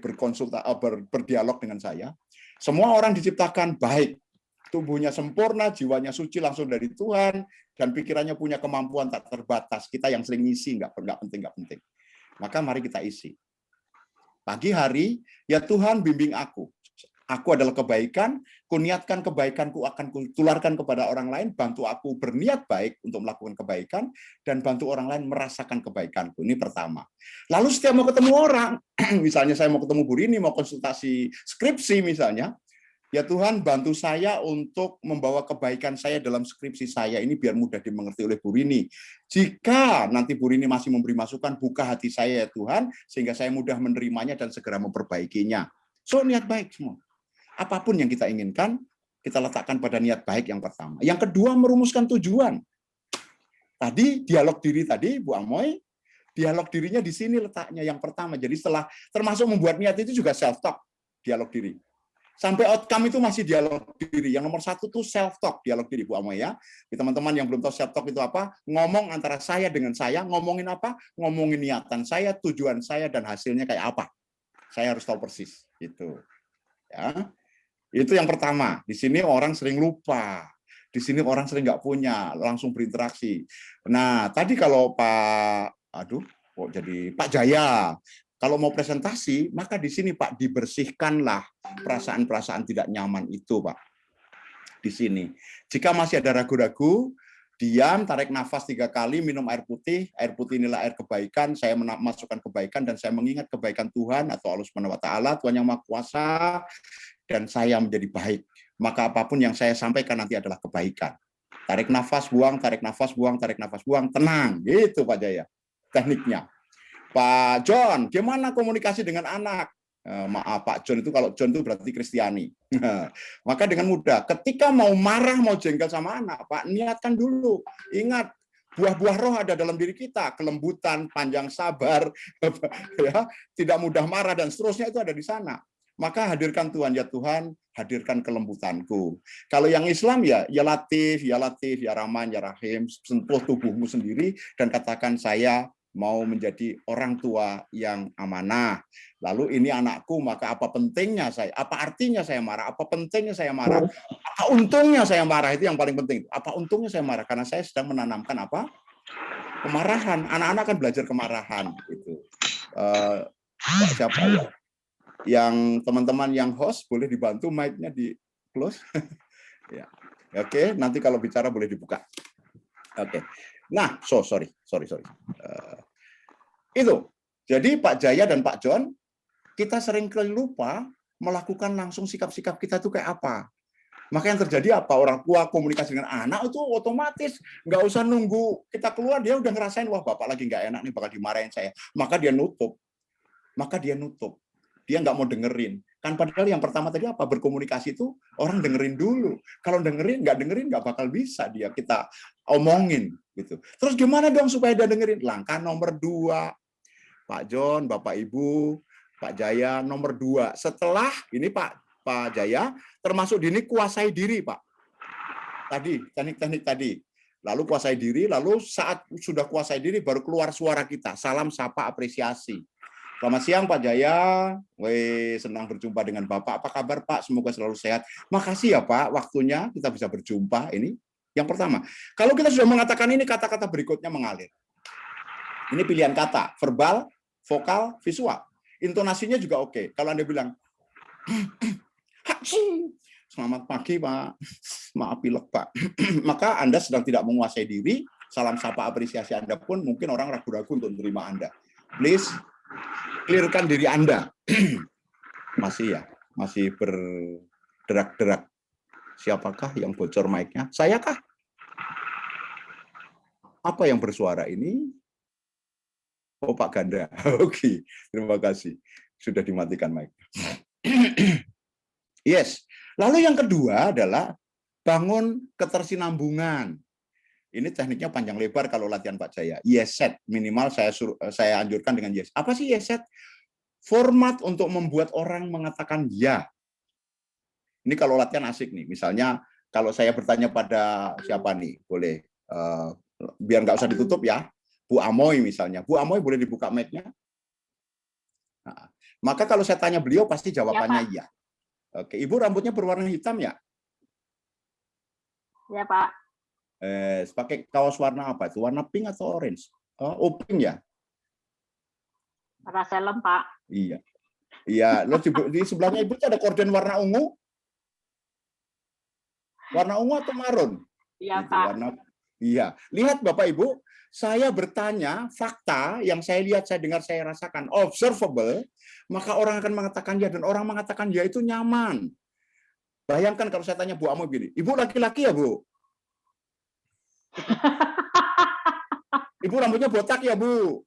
berdialog dengan saya. Semua orang diciptakan baik. Tubuhnya sempurna, jiwanya suci langsung dari Tuhan, dan pikirannya punya kemampuan tak terbatas. Kita yang sering ngisi, nggak penting. Maka mari kita isi. Pagi hari, ya Tuhan bimbing aku. Aku adalah kebaikan, kuniatkan kebaikanku akan kutularkan kepada orang lain, bantu aku berniat baik untuk melakukan kebaikan, dan bantu orang lain merasakan kebaikanku. Ini pertama. Lalu setiap mau ketemu orang, misalnya saya mau ketemu Bu Rini, mau konsultasi skripsi misalnya, Ya Tuhan, bantu saya untuk membawa kebaikan saya dalam skripsi saya ini biar mudah dimengerti oleh Bu Rini. Jika nanti Bu Rini masih memberi masukan, buka hati saya ya Tuhan, sehingga saya mudah menerimanya dan segera memperbaikinya. So, niat baik semua. Apapun yang kita inginkan, kita letakkan pada niat baik yang pertama. Yang kedua, merumuskan tujuan. Tadi, dialog diri tadi, Bu Amoy, dialog dirinya di sini letaknya yang pertama. Jadi setelah, termasuk membuat niat itu juga self-talk, dialog diri. Sampai outcome itu masih dialog diri. Yang nomor satu tuh self-talk, dialog diri, Bu Amoy ya. Teman-teman yang belum tahu self-talk itu apa, ngomong antara saya dengan saya, ngomongin apa? Ngomongin niatan saya, tujuan saya, dan hasilnya kayak apa. Saya harus tahu persis. Gitu. Ya. Itu yang pertama. Di sini orang sering lupa. Di sini orang sering nggak punya, langsung berinteraksi. Nah, tadi kalau kok jadi Pak Jaya, kalau mau presentasi, maka di sini Pak dibersihkanlah perasaan-perasaan tidak nyaman itu, Pak. Di sini. Jika masih ada ragu-ragu, diam, tarik nafas 3 kali, minum air putih. Air putih inilah air kebaikan. Saya memasukkan kebaikan dan saya mengingat kebaikan Tuhan atau Allah Subhanahu wa taala, Tuhan yang Maha Kuasa, dan saya menjadi baik. Maka apapun yang saya sampaikan nanti adalah kebaikan. Tarik nafas, buang, tarik nafas, buang, tarik nafas, buang, tenang. Gitu Pak Jaya. Tekniknya. Pak John, gimana komunikasi dengan anak? Maaf Pak John itu, kalau John itu berarti Kristiani. Maka dengan mudah, ketika mau marah, mau jengkel sama anak, Pak, niatkan dulu. Ingat, buah-buah roh ada dalam diri kita, kelembutan, panjang sabar, ya, tidak mudah marah, dan seterusnya itu ada di sana. Maka hadirkan Tuhan, ya Tuhan, hadirkan kelembutanku. Kalau yang Islam ya Latif, ya Rahman, ya Rahim, sentuh tubuhmu sendiri, dan katakan saya mau menjadi orang tua yang amanah. Lalu ini anakku, maka apa pentingnya saya? Apa artinya saya marah? Apa pentingnya saya marah? Apa untungnya saya marah? Itu yang paling penting. Apa untungnya saya marah? Karena saya sedang menanamkan apa? Kemarahan. Anak-anak kan belajar kemarahan. Gitu. Siapa ya? Yang teman-teman yang host boleh dibantu mic-nya di close. Ya. Oke, nanti kalau bicara boleh dibuka. Oke. Nah, sorry. Itu. Jadi Pak Jaya dan Pak John, kita sering lupa melakukan langsung sikap-sikap kita itu kayak apa. Maka yang terjadi apa? Orang tua komunikasi dengan anak itu otomatis nggak usah nunggu kita keluar, dia udah ngerasain, wah bapak lagi nggak enak nih, bakal dimarahin saya. Maka dia nutup. Dia nggak mau dengerin. Kan padahal yang pertama tadi apa? Berkomunikasi itu orang dengerin dulu. Kalau nggak dengerin nggak bakal bisa dia kita omongin gitu. Terus gimana dong supaya dia dengerin? Langkah nomor 2, Pak John, Bapak Ibu, Pak Jaya, nomor 2. Setelah ini Pak Jaya, termasuk ini kuasai diri Pak. Tadi teknik-teknik tadi. Lalu kuasai diri, lalu saat sudah kuasai diri baru keluar suara kita. Salam, sapa, apresiasi. Selamat siang Pak Jaya, senang berjumpa dengan Bapak. Apa kabar Pak? Semoga selalu sehat. Makasih ya Pak, waktunya kita bisa berjumpa. Ini yang pertama. Kalau kita sudah mengatakan ini, kata-kata berikutnya mengalir. Ini pilihan kata, verbal, vokal, visual. Intonasinya juga oke. Kalau Anda bilang, selamat pagi Pak, maaf pilek Pak. Maka Anda sedang tidak menguasai diri, salam sapa apresiasi Anda pun mungkin orang ragu-ragu untuk menerima Anda. Please, clearkan diri Anda. Masih berderak-derak. Siapakah yang bocor mic-nya? Saya kah? Apa yang bersuara ini? Oh, Pak Ganda. Oke, terima kasih. Sudah dimatikan mic. Yes. Lalu yang kedua adalah bangun ketersinambungan. Ini tekniknya panjang lebar kalau latihan Pak Jaya. Yes set, minimal saya anjurkan dengan yes. Apa sih yes set? Format untuk membuat orang mengatakan ya. Ini kalau latihan asik nih. Misalnya kalau saya bertanya pada siapa nih, boleh biar nggak usah ditutup ya. Bu Amoy misalnya. Bu Amoy boleh dibuka mic-nya? Nah, maka kalau saya tanya beliau pasti jawabannya ya. Oke, Ibu rambutnya berwarna hitam ya? Ya Pak. Pakai kaos warna apa itu? Warna pink atau orange? Oh, pink ya? Warna selem, Pak. Iya. Iya, di sebelahnya Ibu ada korden warna ungu? Warna ungu atau marun? Iya, itu, Pak. Iya. Lihat Bapak Ibu, saya bertanya fakta yang saya lihat, saya dengar, saya rasakan observable, maka orang akan mengatakan ya, dan orang mengatakan ya itu nyaman. Bayangkan kalau saya tanya Bu Amo gini, Ibu laki-laki ya Bu? Ibu rambutnya botak ya Bu?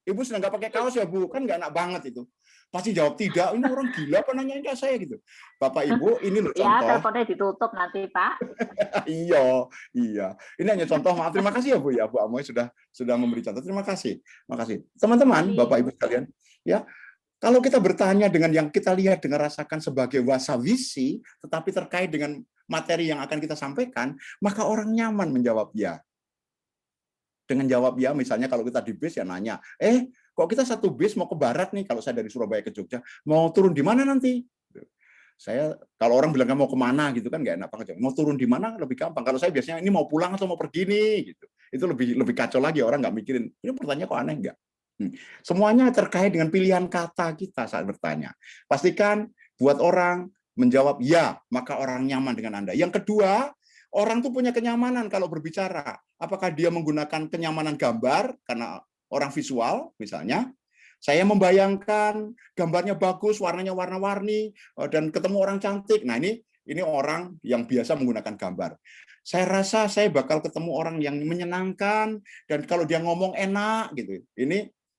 Ibu sedang nggak pakai kaos ya Bu? Kan nggak enak banget itu. Pasti jawab tidak, ini orang gila apa nanyain kayak saya gitu. Bapak Ibu, ini loh Ya, contoh. teleponnya ditutup nanti Pak. Iya. Ini hanya contoh. Maaf, terima kasih ya Bu ya. Bu Amoy sudah memberi contoh. Terima kasih. Makasih. Teman-teman, Bapak Ibu sekalian, ya. Kalau kita bertanya dengan yang kita lihat, dengan rasakan sebagai wasawisi, tetapi terkait dengan materi yang akan kita sampaikan, maka orang nyaman menjawab ya. Dengan jawab ya, misalnya kalau kita di bis ya nanya, kok kita satu bis mau ke barat nih, kalau saya dari Surabaya ke Jogja, mau turun di mana nanti? Saya, kalau orang bilang mau kemana gitu kan nggak enak banget. Mau turun di mana lebih gampang. Kalau saya biasanya ini mau pulang atau mau pergi nih, gitu. Itu lebih kacau lagi, orang nggak mikirin, ini pertanyaan kok aneh nggak? Semuanya terkait dengan pilihan kata kita saat bertanya. Pastikan buat orang menjawab ya, maka orang nyaman dengan Anda. Yang kedua, orang tuh punya kenyamanan kalau berbicara. Apakah dia menggunakan kenyamanan gambar karena orang visual misalnya. Saya membayangkan gambarnya bagus, warnanya warna-warni dan ketemu orang cantik. Nah, ini orang yang biasa menggunakan gambar. Saya rasa saya bakal ketemu orang yang menyenangkan dan kalau dia ngomong enak gitu.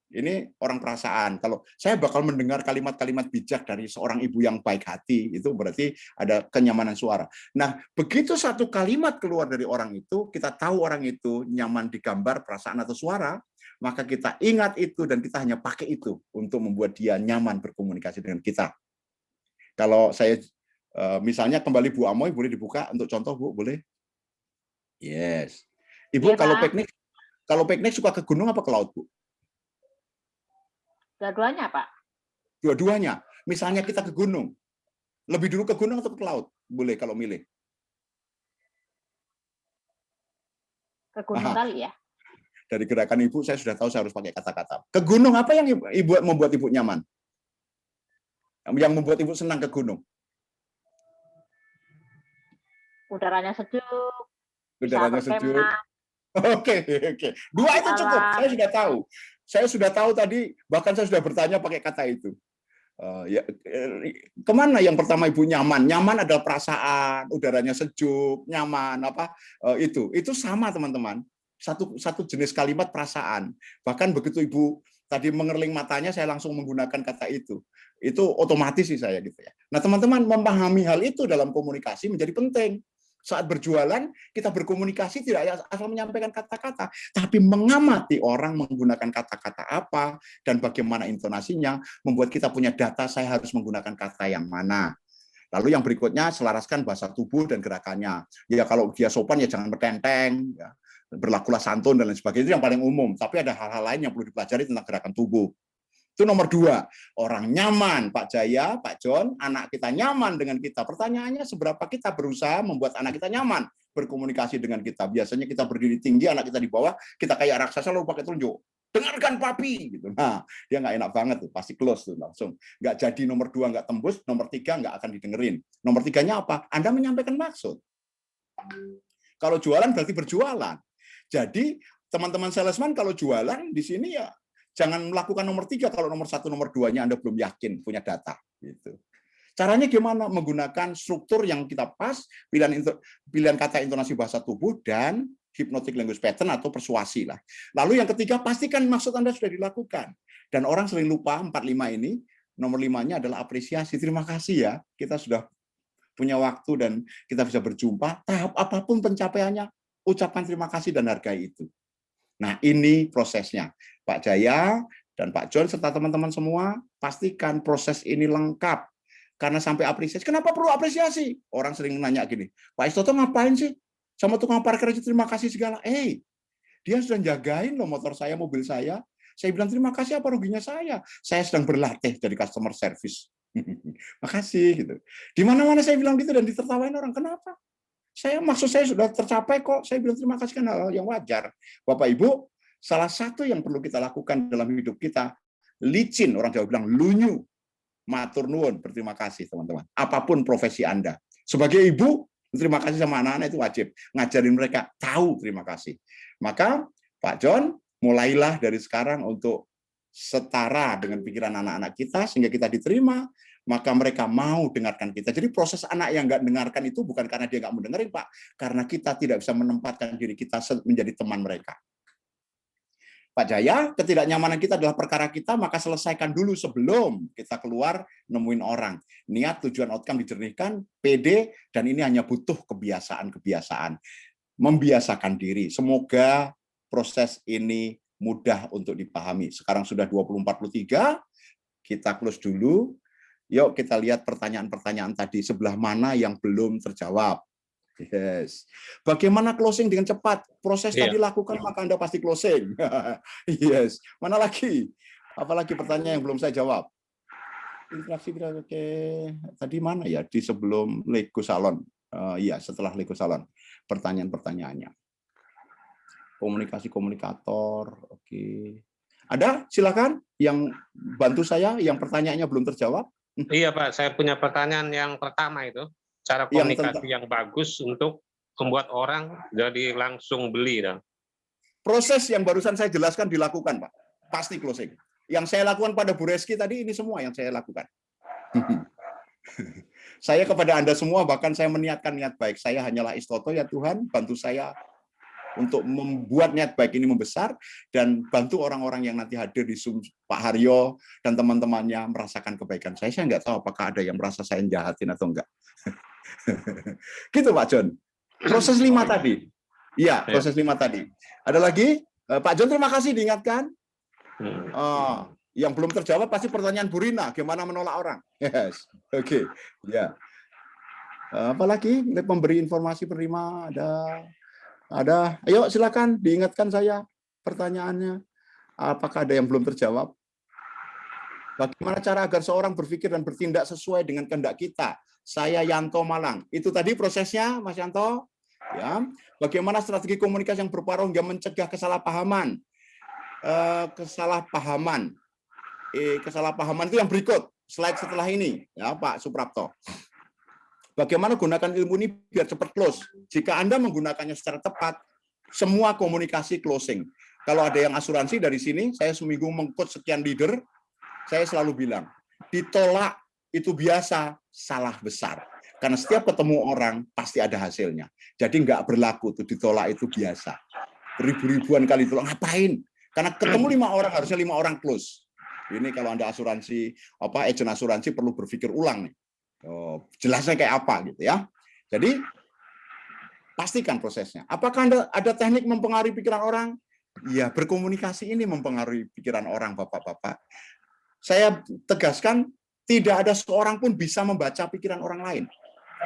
Ini orang perasaan. Kalau saya bakal mendengar kalimat-kalimat bijak dari seorang ibu yang baik hati, itu berarti ada kenyamanan suara. Nah, begitu satu kalimat keluar dari orang itu, kita tahu orang itu nyaman di gambar, perasaan, atau suara, maka kita ingat itu dan kita hanya pakai itu untuk membuat dia nyaman berkomunikasi dengan kita. Kalau saya, misalnya kembali Bu Amoy, boleh dibuka untuk contoh, Bu? Boleh? Yes. Ibu, Ya, kalau piknik suka ke gunung apa ke laut, Bu? Dua-duanya, Pak. Dua-duanya. Misalnya kita ke gunung. Lebih dulu ke gunung atau ke laut? Boleh kalau milih. Ke gunung kali ya. Dari gerakan Ibu, saya sudah tahu saya harus pakai kata-kata. Ke gunung, apa yang Ibu membuat Ibu nyaman? Yang membuat Ibu senang ke gunung? Udaranya sejuk. Udaranya sejuk. Oke. Dua itu cukup. Saya sudah tahu. Saya sudah tahu tadi, bahkan saya sudah bertanya pakai kata itu. Kemana yang pertama Ibu nyaman? Nyaman adalah perasaan, udaranya sejuk, nyaman, itu sama teman-teman. Satu jenis kalimat perasaan. Bahkan begitu Ibu tadi mengerling matanya, saya langsung menggunakan kata itu. Itu otomatis sih saya gitu ya. Nah teman-teman, memahami hal itu dalam komunikasi menjadi penting. Saat berjualan, kita berkomunikasi tidak asal menyampaikan kata-kata, tapi mengamati orang menggunakan kata-kata apa, dan bagaimana intonasinya, membuat kita punya data, saya harus menggunakan kata yang mana. Lalu yang berikutnya, selaraskan bahasa tubuh dan gerakannya. Ya kalau dia sopan, ya jangan bertenteng, ya, berlakulah santun, dan lain sebagainya, itu yang paling umum. Tapi ada hal-hal lain yang perlu dipelajari tentang gerakan tubuh. Itu nomor 2, orang nyaman, Pak Jaya, Pak John, anak kita nyaman dengan kita. Pertanyaannya seberapa kita berusaha membuat anak kita nyaman berkomunikasi dengan kita. Biasanya kita berdiri tinggi, anak kita di bawah, kita kayak raksasa lalu pakai telunjuk. Dengarkan papi, gitu. Nah, dia nggak enak banget tuh, pasti close tuh langsung. Nggak jadi nomor 2 nggak tembus, nomor 3 nggak akan didengerin. Nomor 3-nya apa? Anda menyampaikan maksud. Kalau jualan berarti berjualan. Jadi teman-teman salesman kalau jualan di sini ya jangan melakukan nomor 3 kalau nomor 1, nomor 2-nya Anda belum yakin punya data. Gitu. Caranya gimana? Menggunakan struktur yang kita pas, pilihan kata, intonasi, bahasa tubuh, dan hypnotic language pattern atau persuasi lah. Lalu yang ketiga, pastikan maksud Anda sudah dilakukan. Dan orang sering lupa 4-5 ini. Nomor 5-nya adalah apresiasi. Terima kasih ya, kita sudah punya waktu dan kita bisa berjumpa. Tahap apapun pencapaiannya, ucapkan terima kasih dan hargai itu. Nah, ini prosesnya. Pak Jaya dan Pak John serta teman-teman semua, pastikan proses ini lengkap. Karena sampai apresiasi. Kenapa perlu apresiasi? Orang sering nanya gini, Pak Istoto ngapain sih? Sama tukang parkir aja terima kasih segala. Dia sudah jagain loh motor saya, mobil saya. Saya bilang terima kasih, apa ruginya saya? Saya sedang berlatih jadi customer service. Makasih gitu. Di mana-mana saya bilang gitu dan ditertawain orang. Kenapa? Maksud saya sudah tercapai kok. Saya bilang terima kasih, kan hal yang wajar. Bapak Ibu, salah satu yang perlu kita lakukan dalam hidup kita, licin, orang Jawa bilang lunyu, matur nuwun, berterima kasih teman-teman. Apapun profesi Anda. Sebagai ibu, terima kasih sama anak-anak itu wajib. Ngajarin mereka tahu terima kasih. Maka Pak John, mulailah dari sekarang untuk setara dengan pikiran anak-anak kita sehingga kita diterima, maka mereka mau dengarkan kita. Jadi proses anak yang nggak dengarkan itu bukan karena dia nggak mau dengerin, Pak, karena kita tidak bisa menempatkan diri kita menjadi teman mereka. Pak Jaya, ketidaknyamanan kita adalah perkara kita, maka selesaikan dulu sebelum kita keluar nemuin orang. Niat, tujuan, outcome dijernihkan, PD, dan ini hanya butuh kebiasaan-kebiasaan. Membiasakan diri. Semoga proses ini mudah untuk dipahami. Sekarang sudah 20.43, kita close dulu. Yuk kita lihat pertanyaan-pertanyaan tadi, sebelah mana yang belum terjawab. Yes. Bagaimana closing dengan cepat? Proses tadi lakukan, maka Anda pasti closing. Yes. Mana lagi? Apalagi pertanyaan yang belum saya jawab? Interaksi oke. Tadi mana ya? Di sebelum Lego Salon. Iya, setelah Lego Salon. Pertanyaan-pertanyaannya. Komunikasi komunikator. Oke. Ada? Silakan yang bantu saya yang pertanyaannya belum terjawab. Iya Pak, saya punya pertanyaan yang pertama itu. Cara komunikasi yang bagus untuk membuat orang jadi langsung beli. Proses yang barusan saya jelaskan dilakukan, Pak. Pasti closing. Yang saya lakukan pada Bu Reski tadi, ini semua yang saya lakukan. Saya kepada Anda semua, bahkan saya meniatkan niat baik. Saya hanyalah istoto, ya Tuhan, bantu saya untuk membuat niat baik ini membesar, dan bantu orang-orang yang nanti hadir di Zoom, Pak Haryo dan teman-temannya merasakan kebaikan saya. Saya nggak tahu apakah ada yang merasa saya jahatin atau enggak. Gitu Pak John. Proses 5 tadi. Iya, proses 5 tadi. Ada lagi? Pak John, terima kasih diingatkan. Yang belum terjawab pasti pertanyaan Bu Rina, gimana menolak orang. Yes. Oke. Ya. Apalagi memberi informasi penerima ada. Ayo silakan diingatkan saya pertanyaannya. Apakah ada yang belum terjawab? Bagaimana cara agar seorang berpikir dan bertindak sesuai dengan kehendak kita? Saya Yanto Malang. Itu tadi prosesnya, Mas Yanto. Ya. Bagaimana strategi komunikasi yang berpengaruh hingga mencegah kesalahpahaman? Kesalahpahaman itu yang berikut. Slide setelah ini, ya Pak Suprapto. Bagaimana gunakan ilmu ini biar cepat close? Jika Anda menggunakannya secara tepat, semua komunikasi closing. Kalau ada yang asuransi dari sini, saya seminggu meng-coach sekian leader, saya selalu bilang, ditolak itu biasa, salah besar. Karena setiap ketemu orang, pasti ada hasilnya. Jadi nggak berlaku, tuh ditolak itu biasa. Ribu-ribuan kali ditolak, ngapain? Karena ketemu 5 orang, harusnya 5 orang close. Ini kalau Anda asuransi, agent asuransi perlu berpikir ulang nih. Jelasnya kayak apa gitu ya. Jadi, pastikan prosesnya. Apakah Anda ada teknik mempengaruhi pikiran orang? Ya, berkomunikasi ini mempengaruhi pikiran orang, Bapak-Bapak. Saya tegaskan, tidak ada seorang pun bisa membaca pikiran orang lain.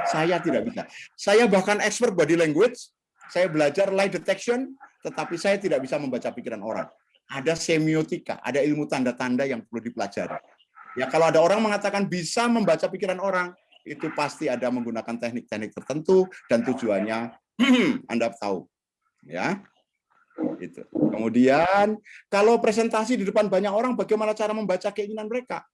Saya tidak bisa. Saya bahkan expert body language, saya belajar lie detection, tetapi saya tidak bisa membaca pikiran orang. Ada semiotika, ada ilmu tanda-tanda yang perlu dipelajari. Ya, kalau ada orang mengatakan bisa membaca pikiran orang, itu pasti ada menggunakan teknik-teknik tertentu dan tujuannya Anda tahu. Ya. Itu. Kemudian, kalau presentasi di depan banyak orang, bagaimana cara membaca keinginan mereka?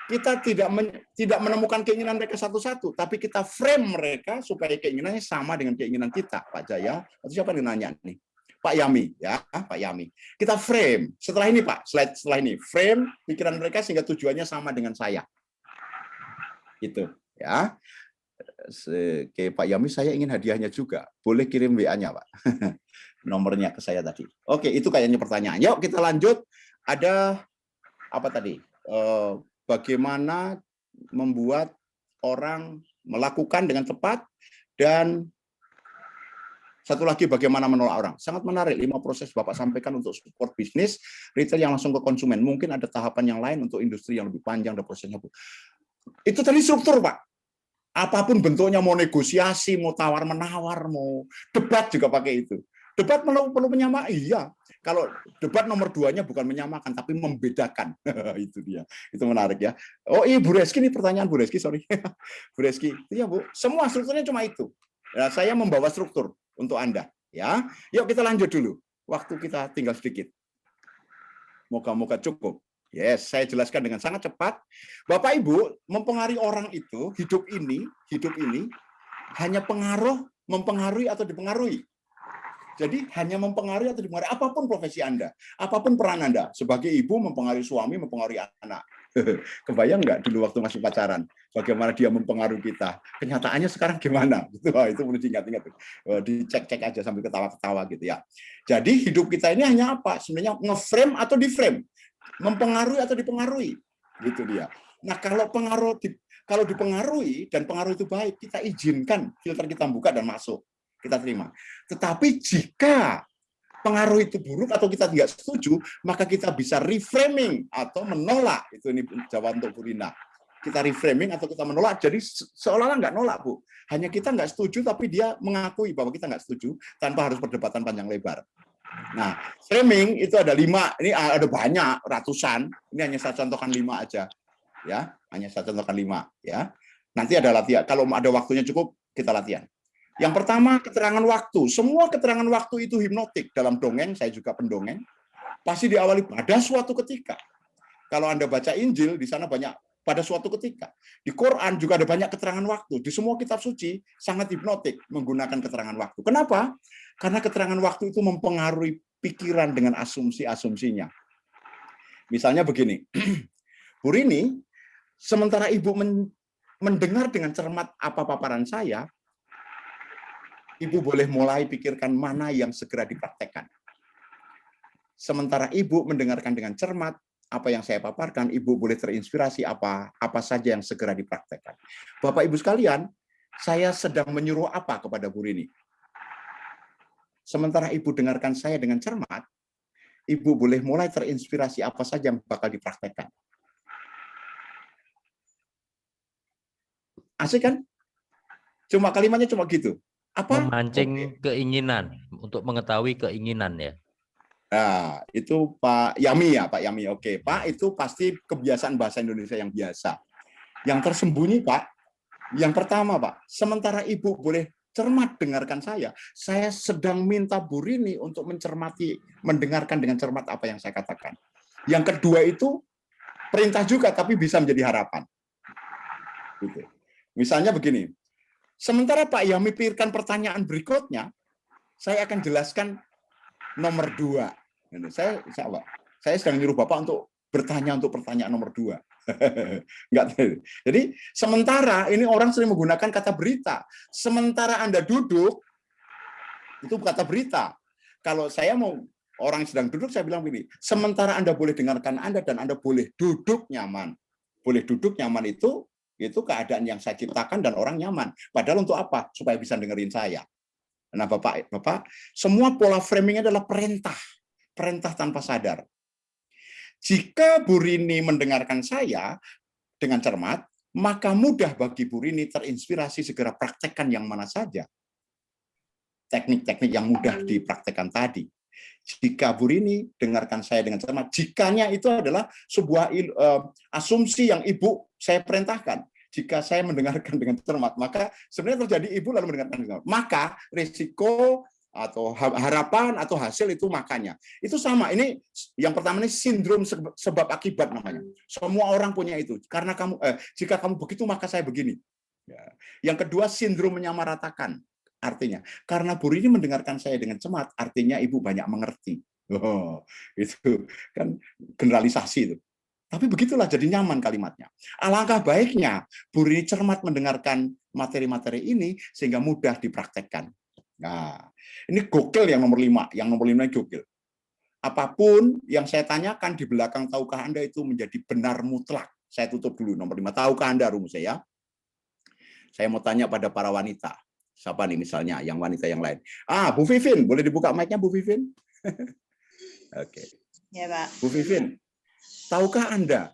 Kita tidak menemukan keinginan mereka satu-satu, tapi kita frame mereka supaya keinginannya sama dengan keinginan kita, Pak Jaya. Atau siapa yang nanya nih? Pak Yami, ya, Pak Yami. Kita frame. Setelah ini, Pak, slide setelah ini, frame pikiran mereka sehingga tujuannya sama dengan saya. Itu, ya. Oke, Pak Yami, saya ingin hadiahnya juga. Boleh kirim WA-nya, Pak. Nomornya ke saya tadi. Oke, itu kayaknya pertanyaan. Yuk, kita lanjut. Ada apa tadi? Bagaimana membuat orang melakukan dengan tepat, dan satu lagi bagaimana menolak orang. Sangat menarik, 5 proses Bapak sampaikan untuk support bisnis, retail yang langsung ke konsumen. Mungkin ada tahapan yang lain untuk industri yang lebih panjang dan prosesnya. Itu tadi struktur, Pak. Apapun bentuknya, mau negosiasi, mau tawar-menawar, mau debat juga pakai itu. Debat perlu menyamakan, iya. Kalau debat nomor 2-nya bukan menyamakan, tapi membedakan. Itu dia. Itu menarik ya. Oh iya, Bu Reski, ini pertanyaan Bu Reski, sorry. Bu Reski, iya Bu. Semua strukturnya cuma itu. Ya, saya membawa struktur untuk Anda. Ya, yuk kita lanjut dulu. Waktu kita tinggal sedikit. Moga-moga cukup. Yes, saya jelaskan dengan sangat cepat. Bapak Ibu, mempengaruhi orang itu, hidup ini hanya mempengaruhi atau dipengaruhi. Jadi hanya mempengaruhi atau dipengaruhi apapun profesi Anda, apapun peran Anda. Sebagai ibu mempengaruhi suami, mempengaruhi anak. Kebayang nggak dulu waktu masih pacaran, bagaimana dia mempengaruhi kita? Kenyataannya sekarang gimana? Itu perlu diingat-ingat, dicek-cek aja sambil ketawa-ketawa gitu ya. Jadi hidup kita ini hanya apa? Sebenarnya nge-frame atau di-frame, mempengaruhi atau dipengaruhi, gitu dia. Nah kalau dipengaruhi dan pengaruh itu baik, kita izinkan filter kita buka dan masuk, kita terima. Tetapi jika pengaruh itu buruk atau kita tidak setuju, maka kita bisa reframing atau menolak. Itu ini jawaban untuk Bu Rina. Kita reframing atau kita menolak, jadi seolah-olah nggak nolak, Bu. Hanya kita nggak setuju, tapi dia mengakui bahwa kita nggak setuju, tanpa harus perdebatan panjang lebar. Nah, framing itu ada 5, ini ada banyak, ratusan, ini hanya saya contohkan 5 aja. Ya, hanya saya contohkan 5. Ya. Nanti ada latihan, kalau ada waktunya cukup, kita latihan. Yang pertama, keterangan waktu. Semua keterangan waktu itu hipnotik. Dalam dongeng, saya juga pendongeng, pasti diawali pada suatu ketika. Kalau Anda baca Injil, di sana banyak pada suatu ketika. Di Quran juga ada banyak keterangan waktu. Di semua kitab suci sangat hipnotik menggunakan keterangan waktu. Kenapa? Karena keterangan waktu itu mempengaruhi pikiran dengan asumsi-asumsinya. Misalnya begini, Bu Rini, sementara Ibu mendengar dengan cermat apa paparan saya, Ibu boleh mulai pikirkan mana yang segera dipraktekkan. Sementara Ibu mendengarkan dengan cermat apa yang saya paparkan, Ibu boleh terinspirasi apa saja yang segera dipraktekkan. Bapak Ibu sekalian, saya sedang menyuruh apa kepada Bu Rini? Sementara Ibu dengarkan saya dengan cermat, Ibu boleh mulai terinspirasi apa saja yang bakal dipraktekkan. Asik kan? Cuma kalimatnya cuma gitu. Apa? Memancing keinginan, untuk mengetahui keinginan ya. Nah, itu Pak Yami ya, Pak Yami. Oke, Pak, itu pasti kebiasaan bahasa Indonesia yang biasa. Yang tersembunyi, Pak, yang pertama, Pak, sementara Ibu boleh cermat dengarkan saya sedang minta Bu Rini untuk mendengarkan dengan cermat apa yang saya katakan. Yang kedua itu perintah juga, tapi bisa menjadi harapan. Gitu. Misalnya begini, sementara Pak Yami pikirkan pertanyaan berikutnya, saya akan jelaskan nomor 2. Saya sedang nyuruh Bapak untuk bertanya untuk pertanyaan nomor 2. Enggak. Jadi sementara ini orang sering menggunakan kata berita. Sementara Anda duduk, itu kata berita. Kalau saya mau orang sedang duduk, saya bilang begini, sementara Anda boleh dengarkan Anda dan Anda boleh duduk nyaman. Boleh duduk nyaman itu keadaan yang saya ciptakan dan orang nyaman. Padahal untuk apa? Supaya bisa dengerin saya. Nah, Bapak, semua pola framing adalah perintah tanpa sadar. Jika Bu Rini mendengarkan saya dengan cermat, maka mudah bagi Bu Rini terinspirasi segera praktekkan yang mana saja. Teknik-teknik yang mudah dipraktekkan tadi. Jika Bu Rini dengarkan saya dengan cermat, jikanya itu adalah sebuah asumsi yang Ibu saya perintahkan. Jika saya mendengarkan dengan cermat, maka sebenarnya terjadi Ibu lalu mendengarkan dengan cermat. Maka risiko atau harapan atau hasil itu makanya. Itu sama. Ini yang pertama ini sindrom sebab akibat namanya. Semua orang punya itu. Karena jika kamu begitu maka saya begini. Yang kedua sindrom menyamaratakan. Artinya, karena Bu Rini mendengarkan saya dengan cermat, artinya Ibu banyak mengerti. Itu kan generalisasi itu. Tapi begitulah jadi nyaman kalimatnya. Alangkah baiknya Bu Rini cermat mendengarkan materi-materi ini sehingga mudah dipraktekkan. Nah, ini gokil yang nomor 5. Yang nomor 5 gokil. Apapun yang saya tanyakan di belakang tahukah Anda itu menjadi benar mutlak. Saya tutup dulu nomor 5. Tahukah Anda rumusnya ya? Saya mau tanya pada para wanita. Siapa nih misalnya yang wanita yang lain? Bu Vivin, boleh dibuka mic-nya Bu Vivin? Oke. Ya, Pak. Bu Vivin, tahukah Anda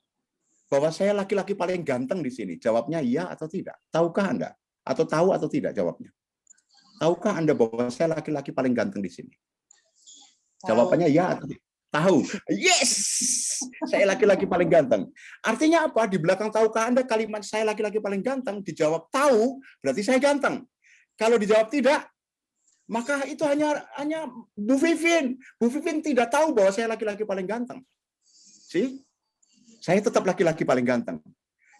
bahwa saya laki-laki paling ganteng di sini? Jawabnya iya atau tidak? Tahukah Anda? Atau tahu atau tidak jawabnya? Tahukah Anda bahwa saya laki-laki paling ganteng di sini? Jawabannya iya atau tidak? Tahu. Yes! Saya laki-laki paling ganteng. Artinya apa? Di belakang tahukah Anda kalimat saya laki-laki paling ganteng dijawab tahu, berarti saya ganteng. Kalau dijawab tidak, maka itu hanya Bu Vivin. Bu Vivin tidak tahu bahwa saya laki-laki paling ganteng. Saya tetap laki-laki paling ganteng.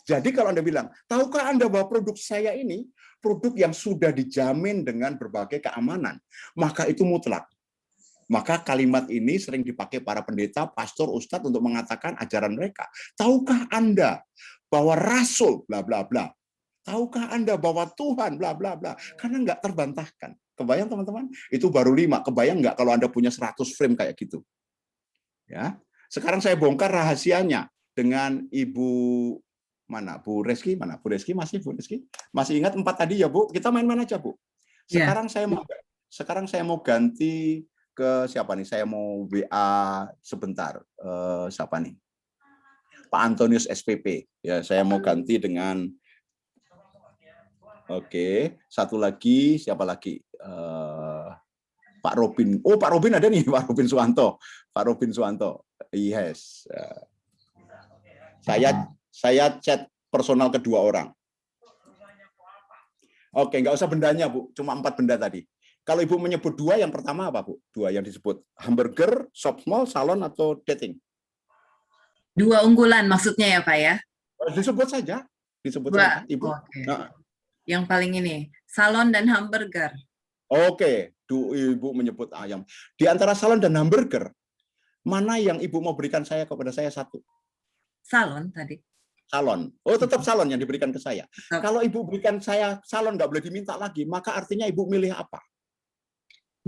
Jadi kalau Anda bilang, tahukah Anda bahwa produk saya ini produk yang sudah dijamin dengan berbagai keamanan, maka itu mutlak. Maka kalimat ini sering dipakai para pendeta, pastor, ustadz untuk mengatakan ajaran mereka. Tahukah Anda bahwa Rasul bla bla bla? Tahukah Anda bahwa Tuhan bla bla bla? Karena nggak terbantahkan. Kebayang teman-teman? Itu baru 5. Kebayang nggak kalau Anda punya 100 frame kayak gitu? Ya. Sekarang saya bongkar rahasianya dengan Ibu mana? Bu Reski mana? Bu Reski masih Bu Reski? Masih ingat 4 tadi ya, Bu? Kita main-main aja, Bu. Sekarang saya mau ganti ke siapa nih? Saya mau WA sebentar. Siapa nih? Pak Antonius SPP. Ya, saya mau ganti dengan Oke, satu lagi siapa lagi? Pak Robin. Oh, Pak Robin ada nih, Pak Robin Suwanto. Pak Robin Suwanto. Yes. Saya chat personal kedua orang. Oke, nggak usah bendanya, Bu. Cuma 4 benda tadi. Kalau Ibu menyebut 2, yang pertama apa, Bu? 2 yang disebut. Hamburger, shop mall, salon, atau dating? 2 unggulan maksudnya ya, Pak ya? Disebut saja. Disebut 2. saja, Ibu. Okay. Nah. Yang paling ini, salon dan hamburger. Oke, Ibu menyebut ayam. Di antara salon dan hamburger, mana yang Ibu mau berikan kepada saya 1? Salon tadi. Salon. Oh, tetap salon yang diberikan ke saya. Kalau Ibu berikan saya salon, nggak boleh diminta lagi, maka artinya Ibu milih apa?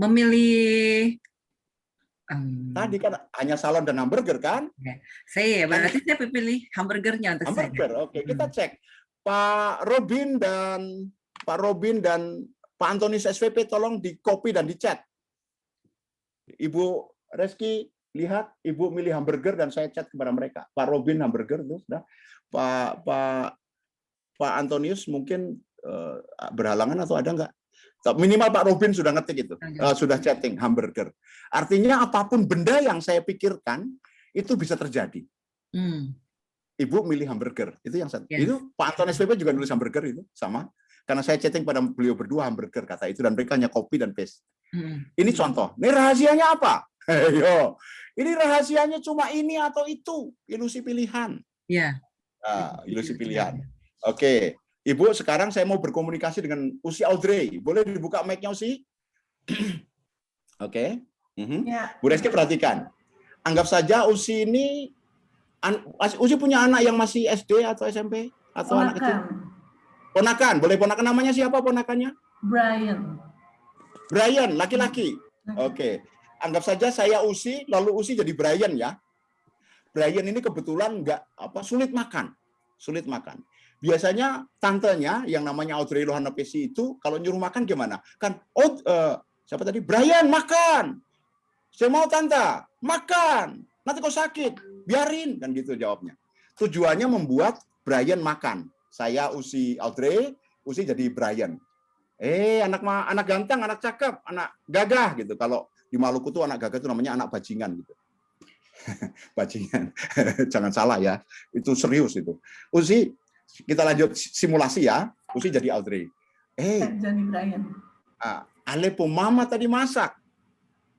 Memilih tadi kan hanya salon dan hamburger kan? Saya berarti saya pilih hamburgernya untuk hamburger. saya. Oke, kita cek. Pak Robin dan Pak Antonius SVP tolong di copy dan di chat. Ibu Reski lihat Ibu milih hamburger dan saya chat kepada mereka. Pak Robin hamburger terus dah. Pak Antonius mungkin berhalangan atau ada enggak? Minimal Pak Robin sudah ngetik itu, sudah chatting hamburger. Artinya apapun benda yang saya pikirkan itu bisa terjadi. Ibu milih hamburger, itu yang itu Pak Antonius SVP juga nulis hamburger itu sama. Karena saya chatting pada beliau berdua hamburger kata itu dan mereka hanya copy dan paste. Ini contoh. Ini rahasianya apa? Yo, ini rahasianya cuma ini atau itu, ilusi pilihan. Iya. Nah, ilusi pilihan. Oke. Ibu, sekarang saya mau berkomunikasi dengan Usi Audrey. Boleh dibuka mic-nya, Usi? Oke. Bu Reski perhatikan. Anggap saja Usi ini, Usi punya anak yang masih SD atau SMP? Atau anak kecil? Ponakan. Boleh ponakan, namanya siapa ponakannya? Brian. Brian, laki-laki. Oke. Anggap saja saya Usi, lalu Usi jadi Brian ya. Brian ini kebetulan sulit makan. Sulit makan. Biasanya tantenya yang namanya Audrey Lohana Pesi itu kalau nyuruh makan gimana? Kan siapa tadi? Brian makan. Saya mau tante, makan. Nanti kau sakit, biarin kan gitu jawabnya. Tujuannya membuat Brian makan. Saya Usi Audrey, Usi jadi Brian. Anak ganteng, anak cakep, anak gagah gitu. Kalau di Maluku tuh anak gagah itu namanya anak bajingan gitu. Bajingan. Jangan salah ya. Itu serius itu. Usi, kita lanjut simulasi ya. Usi jadi Audrey. Jadi Brian. Alepo mama tadi masak.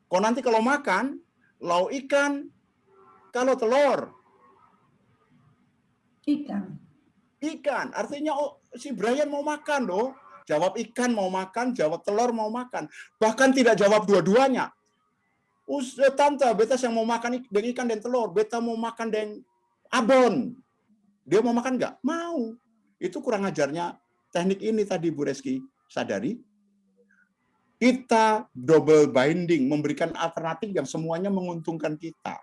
Kok nanti kalau makan, lauk ikan, kalau telur. Ikan. Artinya si Brian mau makan loh. Jawab ikan mau makan, jawab telur mau makan. Bahkan tidak jawab dua-duanya. Tante, beta yang mau makan ikan dan telur. Beta mau makan dengan abon. Dia mau makan nggak? Mau. Itu kurang ajarnya teknik ini tadi, Bu Reski. Sadari. Kita double binding, memberikan alternatif yang semuanya menguntungkan kita.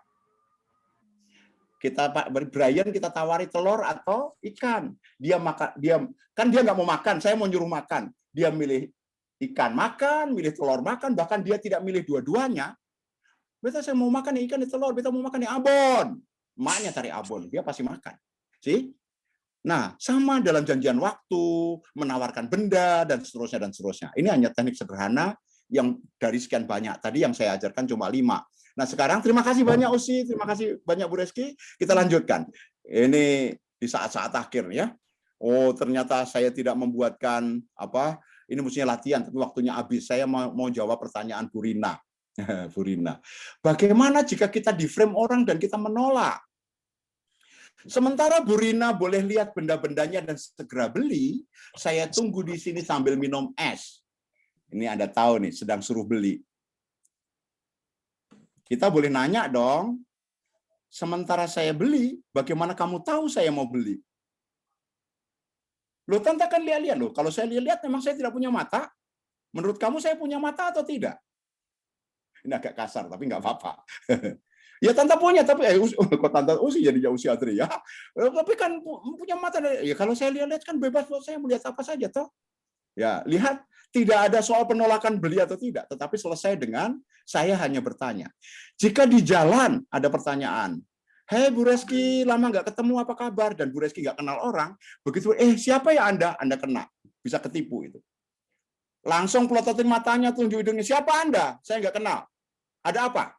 Pak Brian kita tawari telur atau ikan. Dia nggak mau makan, saya mau nyuruh makan. Dia milih ikan makan, milih telur makan, bahkan dia tidak milih dua-duanya. Beta saya mau makan ikan di telur, beta mau makan di abon. Maknya cari abon, dia pasti makan. See? Nah, sama dalam janjian waktu, menawarkan benda, dan seterusnya. Ini hanya teknik sederhana yang dari sekian banyak. Tadi yang saya ajarkan cuma 5. Nah, sekarang terima kasih banyak Usi, terima kasih banyak Bu Reski. Kita lanjutkan. Ini di saat-saat akhir ya. Oh, ternyata saya tidak membuatkan ini mestinya latihan, tapi waktunya habis. Saya mau jawab pertanyaan Bu Rina. Bu Rina. Bagaimana jika kita di-frame orang dan kita menolak? Sementara Bu Rina boleh lihat benda-bendanya dan segera beli, saya tunggu di sini sambil minum es. Ini Anda tahu nih, sedang suruh beli. Kita boleh nanya dong, sementara saya beli, bagaimana kamu tahu saya mau beli? Loh, Tante kan lihat-lihat loh. Kalau saya lihat, memang saya tidak punya mata. Menurut kamu saya punya mata atau tidak? Ini agak kasar, tapi nggak apa-apa. Ya Tante punya, tapi kok Tante usia jadi jauh usia ya. Tapi kan punya mata. Ya kalau saya lihat kan bebas, saya melihat apa saja toh. Ya lihat, tidak ada soal penolakan beli atau tidak, tetapi selesai dengan saya hanya bertanya. Jika di jalan ada pertanyaan, hei Bu Reski, lama nggak ketemu, apa kabar? Dan Bu Reski nggak kenal orang, begitu, siapa ya Anda? Anda kena, bisa ketipu itu. Langsung pelototin matanya, tunjuk hidungnya, siapa Anda? Saya nggak kenal. Ada apa?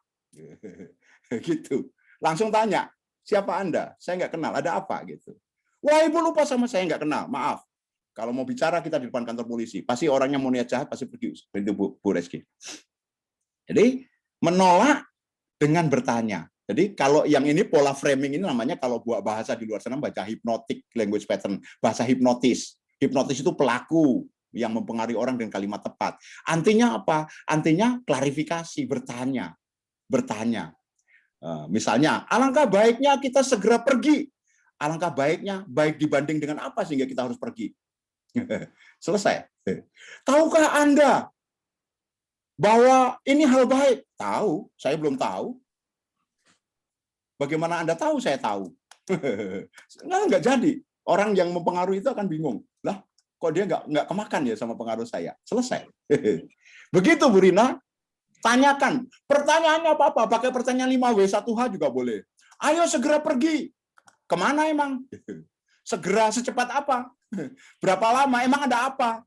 Gitu. Langsung tanya, siapa Anda? Saya nggak kenal, ada apa? Gitu. Wah, Ibu lupa sama saya, nggak kenal, maaf. Kalau mau bicara kita di depan kantor polisi, pasti orangnya mau niat jahat, pasti pergi. Itu Bu Reski. Jadi, menolak dengan bertanya. Jadi kalau yang ini pola framing ini namanya, kalau buat bahasa di luar sana baca hypnotic language pattern, bahasa hipnotis. Hipnotis itu pelaku yang mempengaruhi orang dengan kalimat tepat. Artinya apa? Artinya klarifikasi, bertanya. Bertanya. Misalnya, alangkah baiknya kita segera pergi. Alangkah baiknya, baik dibanding dengan apa sehingga kita harus pergi. Selesai. Tahukah Anda bahwa ini hal baik? Tahu, saya belum tahu. Bagaimana Anda tahu saya tahu? Nggak jadi. Orang yang mempengaruhi itu akan bingung. Lah, kok dia nggak kemakan ya sama pengaruh saya? Selesai. Begitu Bu Rina, tanyakan. Pertanyaannya apa-apa? Pakai pertanyaan 5W1H juga boleh. Ayo segera pergi. Kemana emang? Segera secepat apa? Berapa lama? Emang ada apa?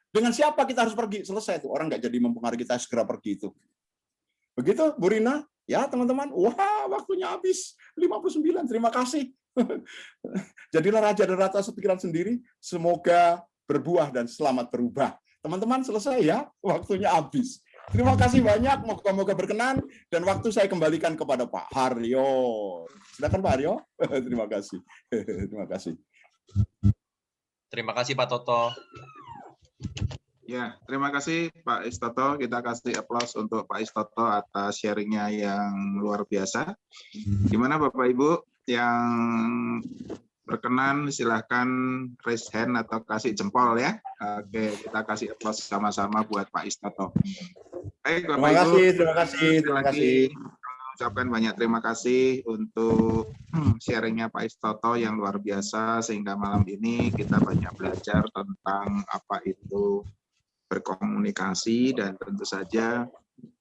Dengan siapa kita harus pergi? Selesai tuh. Orang nggak jadi mempengaruhi kita segera pergi itu. Begitu Bu Rina? Ya teman-teman, wah waktunya habis 59, terima kasih. Jadilah raja dan ratu sepikiran sendiri, semoga berbuah dan selamat berubah. Teman-teman selesai ya, waktunya habis. Terima kasih banyak, moga-moga berkenan, dan waktu saya kembalikan kepada Pak Haryo. Silakan Pak Haryo. Terima kasih. Terima kasih. Terima kasih Pak Toto. Ya, terima kasih Pak Istoto. Kita kasih aplaus untuk Pak Istoto atas sharingnya yang luar biasa. Gimana Bapak Ibu yang berkenan silahkan raise hand atau kasih jempol ya. Oke, kita kasih aplaus sama-sama buat Pak Istoto. Baik Bapak Ibu. Terima kasih. Ucapkan banyak terima kasih untuk sharingnya Pak Istoto yang luar biasa, sehingga malam ini kita banyak belajar tentang apa itu berkomunikasi, dan tentu saja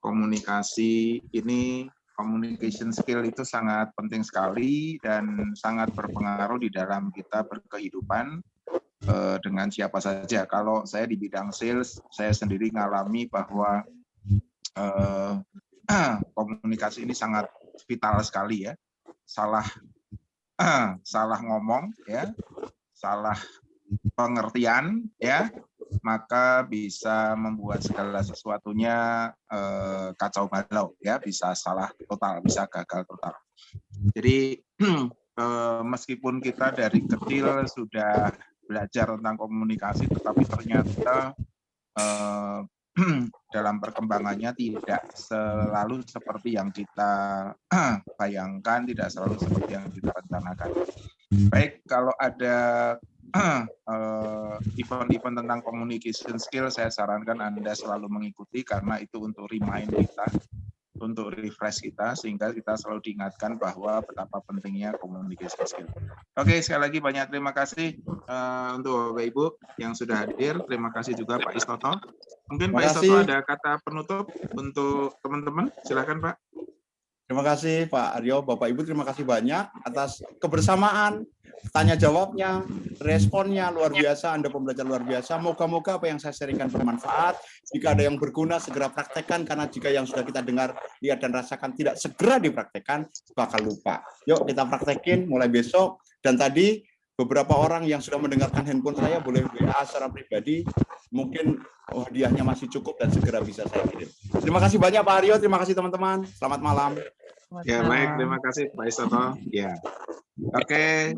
komunikasi ini, communication skill itu sangat penting sekali dan sangat berpengaruh di dalam kita berkehidupan dengan siapa saja. Kalau saya di bidang sales, saya sendiri ngalami bahwa komunikasi ini sangat vital sekali ya. Salah ngomong ya, salah pengertian ya, maka bisa membuat segala sesuatunya kacau balau ya, bisa salah total, bisa gagal total. Jadi meskipun kita dari kecil sudah belajar tentang komunikasi, tetapi ternyata dalam perkembangannya tidak selalu seperti yang kita bayangkan, tidak selalu seperti yang kita rencanakan. Baik, kalau ada event-event tentang communication skill, saya sarankan Anda selalu mengikuti, karena itu untuk remind kita, untuk refresh kita, sehingga kita selalu diingatkan bahwa betapa pentingnya communication skill. Oke, sekali lagi banyak terima kasih untuk Bapak Ibu yang sudah hadir. Terima kasih juga Pak Istoto. Mungkin Pak Istoto ada kata penutup untuk teman-teman. Silakan Pak. Terima kasih Pak Aryo, Bapak Ibu terima kasih banyak atas kebersamaan, tanya jawabnya, responnya luar biasa, Anda pembelajar luar biasa. Moga-moga apa yang saya sharingkan bermanfaat. Jika ada yang berguna segera praktekkan, karena jika yang sudah kita dengar, lihat dan rasakan tidak segera dipraktekkan bakal lupa. Yuk kita praktekin mulai besok. Dan tadi beberapa orang yang sudah mendengarkan handphone saya boleh WA secara pribadi, mungkin hadiahnya masih cukup dan segera bisa saya kirim. Terima kasih banyak Pak Aryo, terima kasih teman-teman. Selamat malam. Ya baik, terima kasih Pak Istoto. Ya, oke.